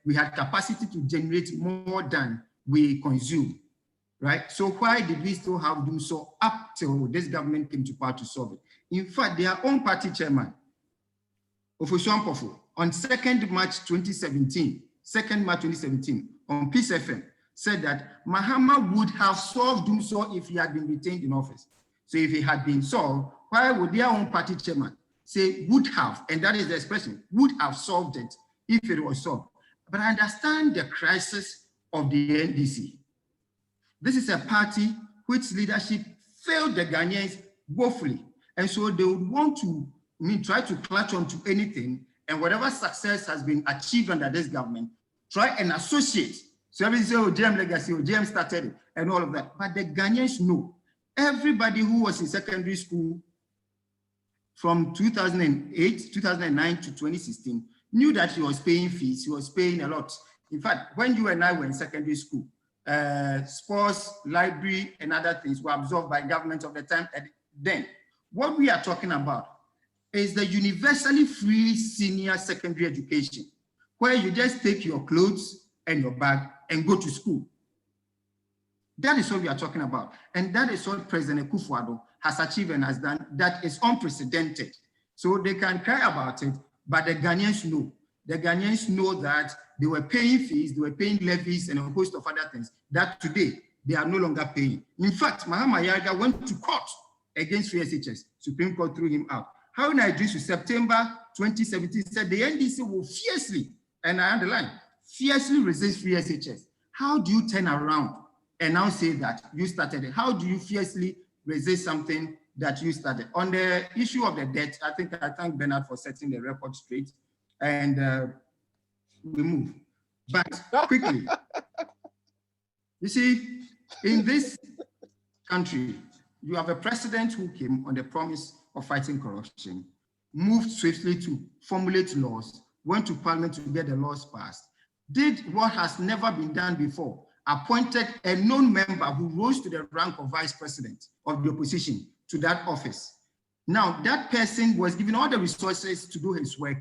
We had capacity to generate more than we consume, right? So why did we still have doom so up till this government came to power to solve it? In fact, their own party chairman, Ofosu Ampofo, on 2nd March 2017, on Peace FM, said that Mahama would have solved doom so if he had been retained in office. So if he had been solved, why would their own party chairman say would have, and that is the expression, would have solved it if it was solved? But I understand the crisis of the NDC. This is a party which leadership failed the Ghanaians woefully. And so they would want to try to clutch on to anything, and whatever success has been achieved under this government, try and associate. So everybody say, oh, JM legacy, oh, JM started it, and all of that. But the Ghanaians know. Everybody who was in secondary school from 2008, 2009 to 2016 knew that he was paying fees, he was paying a lot. In fact, when you and I were in secondary school, sports, library, and other things were absorbed by government of the time. Then, what we are talking about is the universally free senior secondary education, where you just take your clothes and your bag and go to school. That is what we are talking about. And that is what President Akufo-Addo has achieved and has done. That is unprecedented. So they can cry about it, but the Ghanaians know. The Ghanaians know that they were paying fees, they were paying levies and a host of other things that today they are no longer paying. In fact, Mahama Yarga went to court against free SHS. Supreme Court threw him out. Haruna Idrisu, September 2017, said the NDC will fiercely, and I underline, fiercely resist free SHS. How do you turn around and now say that you started it? How do you fiercely resist something that you started? On the issue of the debt, I think I thank Bernard for setting the record straight, and we move. But quickly, you see, in this country, you have a president who came on the promise of fighting corruption, moved swiftly to formulate laws, went to parliament to get the laws passed, did what has never been done before, appointed a known member who rose to the rank of vice president of the opposition to that office. Now, that person was given all the resources to do his work,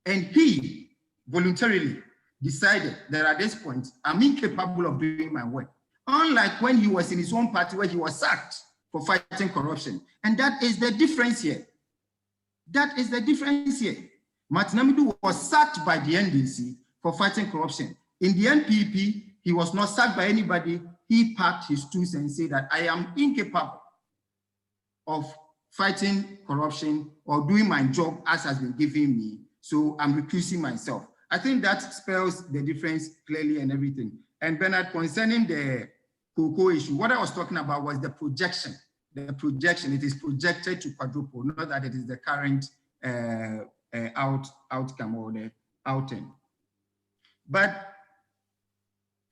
and he voluntarily decided that at this point, I'm incapable of doing my work. Unlike when he was in his own party where he was sacked for fighting corruption. And that is the difference here. That is the difference here. Martin Amidu was sacked by the NDC for fighting corruption. In the NPP, he was not sacked by anybody. He packed his tools and said that I am incapable of fighting corruption or doing my job as has been given me. So I'm recusing myself. I think that spells the difference clearly and everything. And Bernard, concerning the cocoa issue, what I was talking about was the projection. The projection, it is projected to quadruple, not that it is the current outcome or the outing. But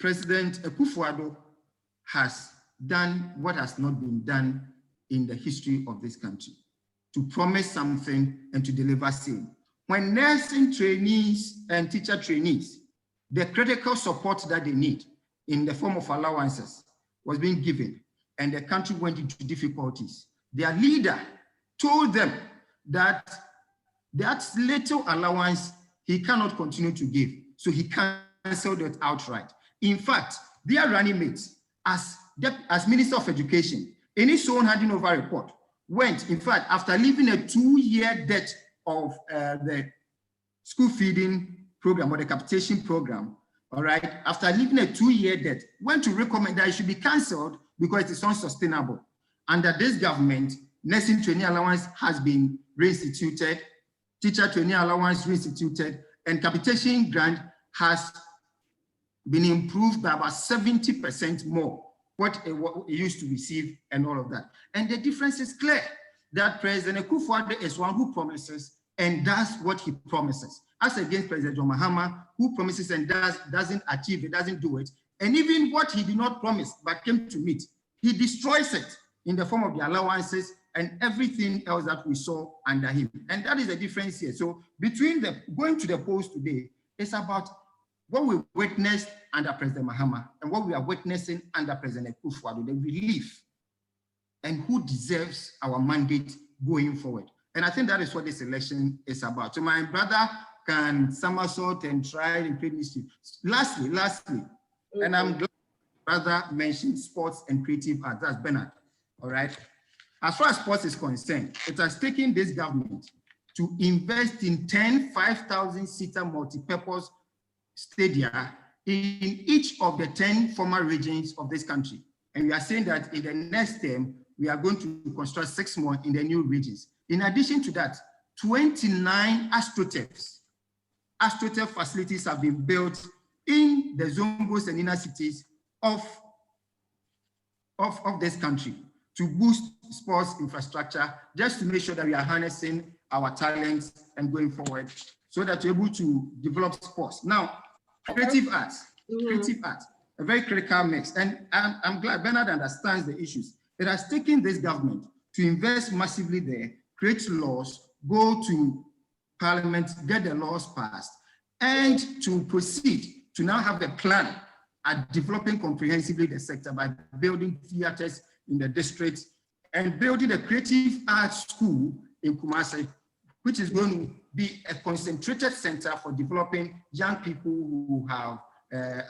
President Akufo-Addo has done what has not been done in the history of this country, to promise something and to deliver same. When nursing trainees and teacher trainees, the critical support that they need in the form of allowances was being given, and the country went into difficulties, their leader told them that that little allowance he cannot continue to give. So he canceled it outright. In fact, their running mates, as Minister of Education, in his own handing over report, went, in fact, after leaving a 2-year debt of the school feeding program or the capitation program, all right, after leaving a 2-year debt, went to recommend that it should be cancelled because it is unsustainable. Under this government, nursing training allowance has been reinstituted, teacher training allowance reinstituted, and capitation grant has been improved by about 70% more what it used to receive and all of that. And the difference is clear that President Akufo-Addo is one who promises and does what he promises, as against President John Mahama, who promises and doesn't achieve it, doesn't do it. And even what he did not promise but came to meet, he destroys it in the form of the allowances and everything else that we saw under him. And that is the difference here. So between the going to the polls today, it's about what we witnessed under President Mahama and what we are witnessing under President Akufo-Addo, the relief and who deserves our mandate going forward. And I think that is what this election is about. So my brother can somersault and try and create mischief. Lastly, and I'm glad my brother mentioned sports and creative arts. That's Bernard, all right? As far as sports is concerned, it has taken this government to invest in 10 5,000-seater multi-purpose stadia in each of the 10 former regions of this country. And we are saying that in the next term, we are going to construct 6 more in the new regions. In addition to that, 29 AstroTurf facilities have been built in the zones and inner cities of this country to boost sports infrastructure, just to make sure that we are harnessing our talents and going forward so that we're able to develop sports. Now, creative arts, a very critical mix. And I'm glad Bernard understands the issues. It has taken this government to invest massively there, create laws, go to Parliament, get the laws passed, and to proceed to now have a plan at developing comprehensively the sector by building theaters in the district and building a creative arts school in Kumasi, which is going to be a concentrated center for developing young people who have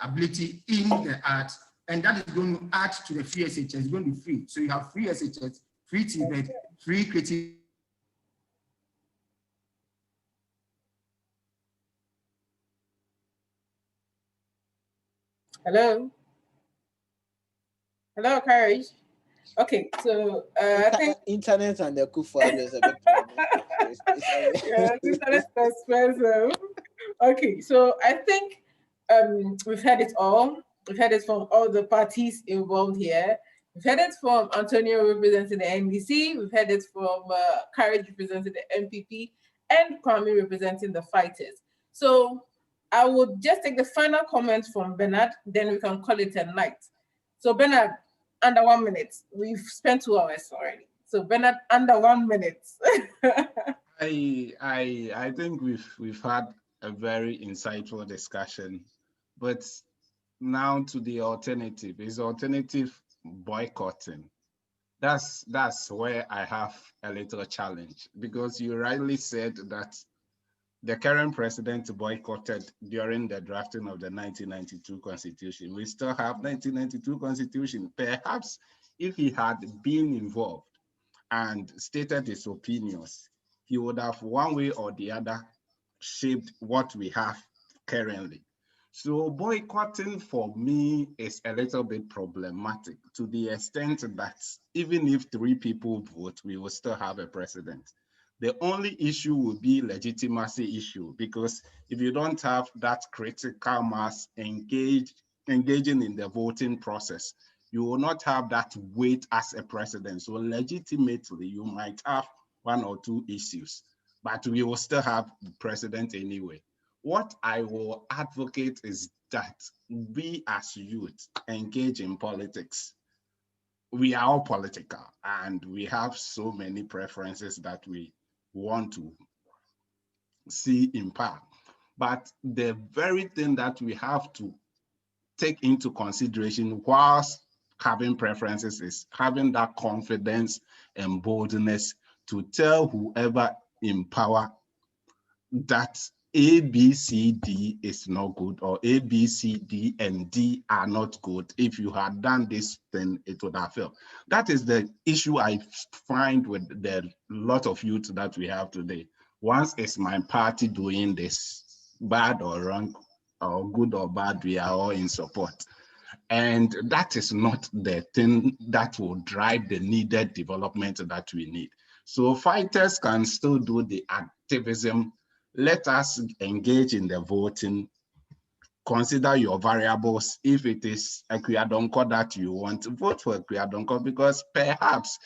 ability in the arts, and that is going to add to the free SHS. It's going to be free. So you have free SHS, free TVET, free creative. Hello, Courage. Okay, so I think internet and the Akufo-Addo is a bit yeah, internet is expensive. Okay, so I think we've heard it all. We've heard it from all the parties involved here. We've heard it from Antonio representing the NDC. We've heard it from Courage representing the MPP and Kwame representing the fighters. So I would just take the final comment from Bernard, then we can call it a night. So Bernard, under 1 minute. We've spent 2 hours already. So Bernard, under 1 minute. I think we've had a very insightful discussion, but now to the alternative. Is alternative boycotting? That's where I have a little challenge, because you rightly said that the current president boycotted during the drafting of the 1992 Constitution. We still have 1992 Constitution. Perhaps if he had been involved and stated his opinions, he would have one way or the other shaped what we have currently. So boycotting for me is a little bit problematic, to the extent that even if 3 people vote, we will still have a president. The only issue will be legitimacy issue, because if you don't have that critical mass engaging in the voting process, you will not have that weight as a president. So legitimately, you might have 1 or 2 issues, but we will still have the president anyway. What I will advocate is that we as youth engage in politics. We are all political and we have so many preferences that we want to see in power. But the very thing that we have to take into consideration whilst having preferences is having that confidence and boldness to tell whoever in power that A, B, C, D is not good, or A, B, C, D, and D are not good. If you had done this, then it would have failed. That is the issue I find with the lot of youth that we have today. Once is my party doing this, bad or wrong, or good or bad, we are all in support. And that is not the thing that will drive the needed development that we need. So fighters can still do the activism. Let us engage in the voting. Consider your variables. If it is Ekuyadonko that you want, vote for Ekuyadonko, because perhaps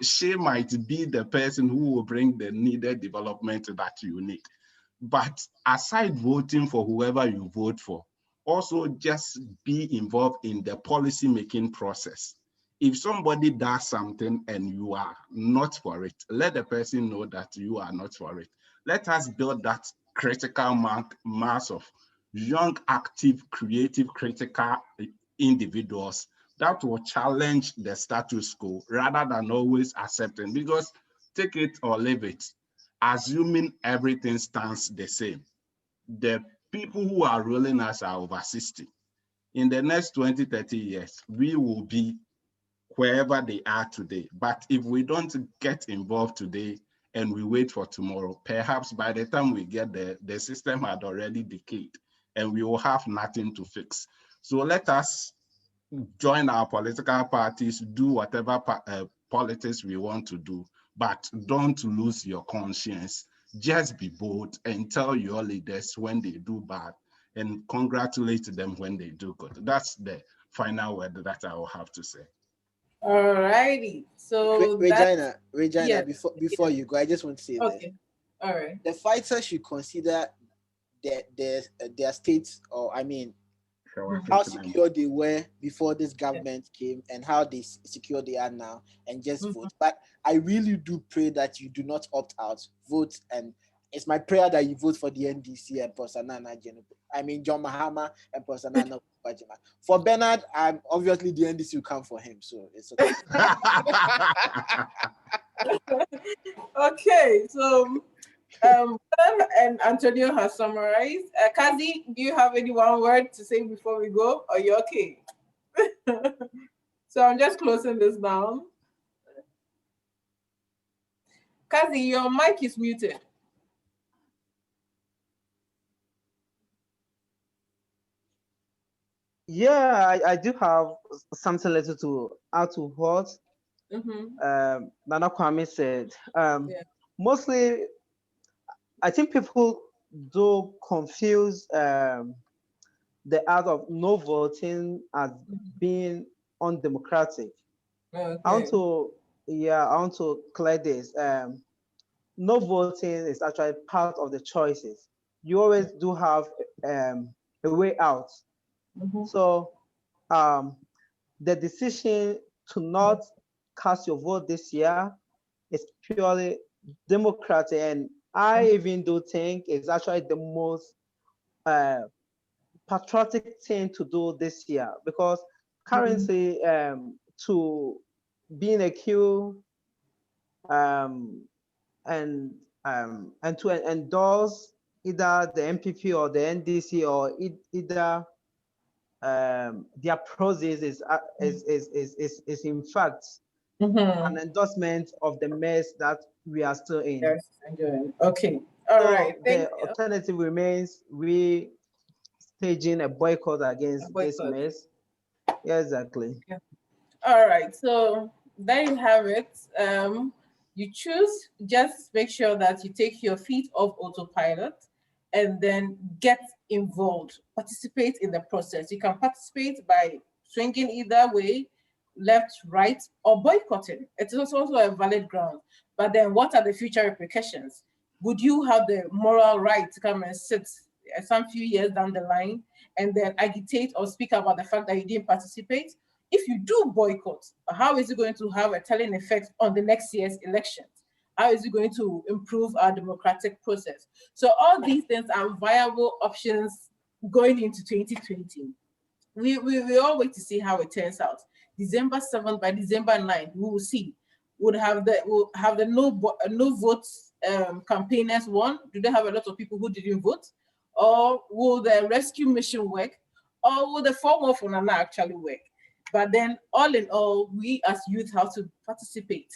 she might be the person who will bring the needed development that you need. But aside voting for whoever you vote for, also just be involved in the policy making process. If somebody does something and you are not for it, let the person know that you are not for it. Let us build that critical mass of young, active, creative, critical individuals that will challenge the status quo rather than always accepting. Because take it or leave it, assuming everything stands the same, the people who are ruling us are over 60. In the next 20, 30 years, we will be wherever they are today. But if we don't get involved today and we wait for tomorrow, perhaps by the time we get there, the system had already decayed and we will have nothing to fix. So let us join our political parties, do whatever politics we want to do, but don't lose your conscience. Just be bold and tell your leaders when they do bad and congratulate them when they do good. That's the final word that I will have to say. All righty. So Regina, yes. before you go, I just want to say this. Okay. All right. The fighters should consider their states, or I mean, how secure they were before this government came and how secure they are now, and just vote. But I really do pray that you do not opt out. Vote, and it's my prayer that you vote for the NDC and Prosanana John Mahama and Prosanana Wajima. For Bernard, obviously the NDC will come for him, so it's okay. Okay, so and Antonio has summarized. Kazi, do you have any one word to say before we go? Are you okay? So I'm just closing this down. Kazi, your mic is muted. Yeah, I do have something little to add to what Nana Kwame said. Mostly, I think people do confuse the act of no voting as being undemocratic. Okay. I want to clear this. No voting is actually part of the choices. You always do have a way out. So the decision to not cast your vote this year is purely democratic, and I even do think it's actually the most patriotic thing to do this year, because currently to be in a queue and to endorse either the MPP or the NDC or either their process is in fact an endorsement of the mess that we are still in. Yes, okay. All right. The alternative remains we staging a boycott against this mess. Yeah, exactly. Yeah. All right. So there you have it. You choose, just make sure that you take your feet off autopilot and then get involved, participate in the process. You can participate by swinging either way, left, right, or boycotting. It is also a valid ground. But then what are the future repercussions? Would you have the moral right to come and sit some few years down the line and then agitate or speak about the fact that you didn't participate? If you do boycott, how is it going to have a telling effect on the next year's elections? How is it going to improve our democratic process? So all these things are viable options going into 2020. we all wait to see how it turns out. December 7th, by December 9th, we will see. We'll have the no votes campaigners won. Do they have a lot of people who didn't vote? Or will the rescue mission work? Or will the 4-1 actually work? But then, all in all, we as youth have to participate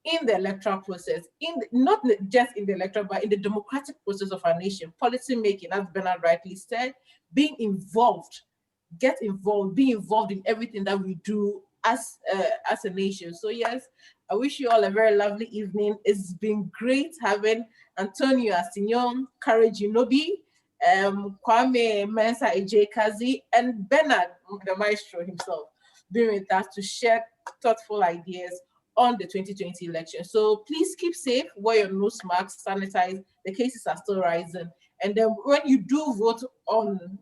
in the electoral process, not just in the electoral, but in the democratic process of our nation, policy making, as Bernard rightly said, being involved, get involved, be involved in everything that we do as a nation. So yes, I wish you all a very lovely evening. It's been great having Antonio Assignon, Courage Inobi, Kwame Mensah Ejekazi, and Bernard, the maestro himself, being with us to share thoughtful ideas on the 2020 election. So please keep safe, wear your nose masks, sanitize. The cases are still rising. And then when you do vote on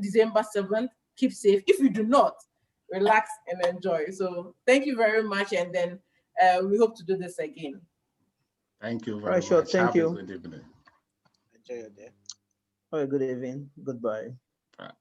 December 7th, keep safe. If you do not, relax and enjoy. So thank you very much. And then we hope to do this again. Thank you very much. Thank you. Have a good evening. Enjoy your day. Have a good evening. Goodbye. Bye.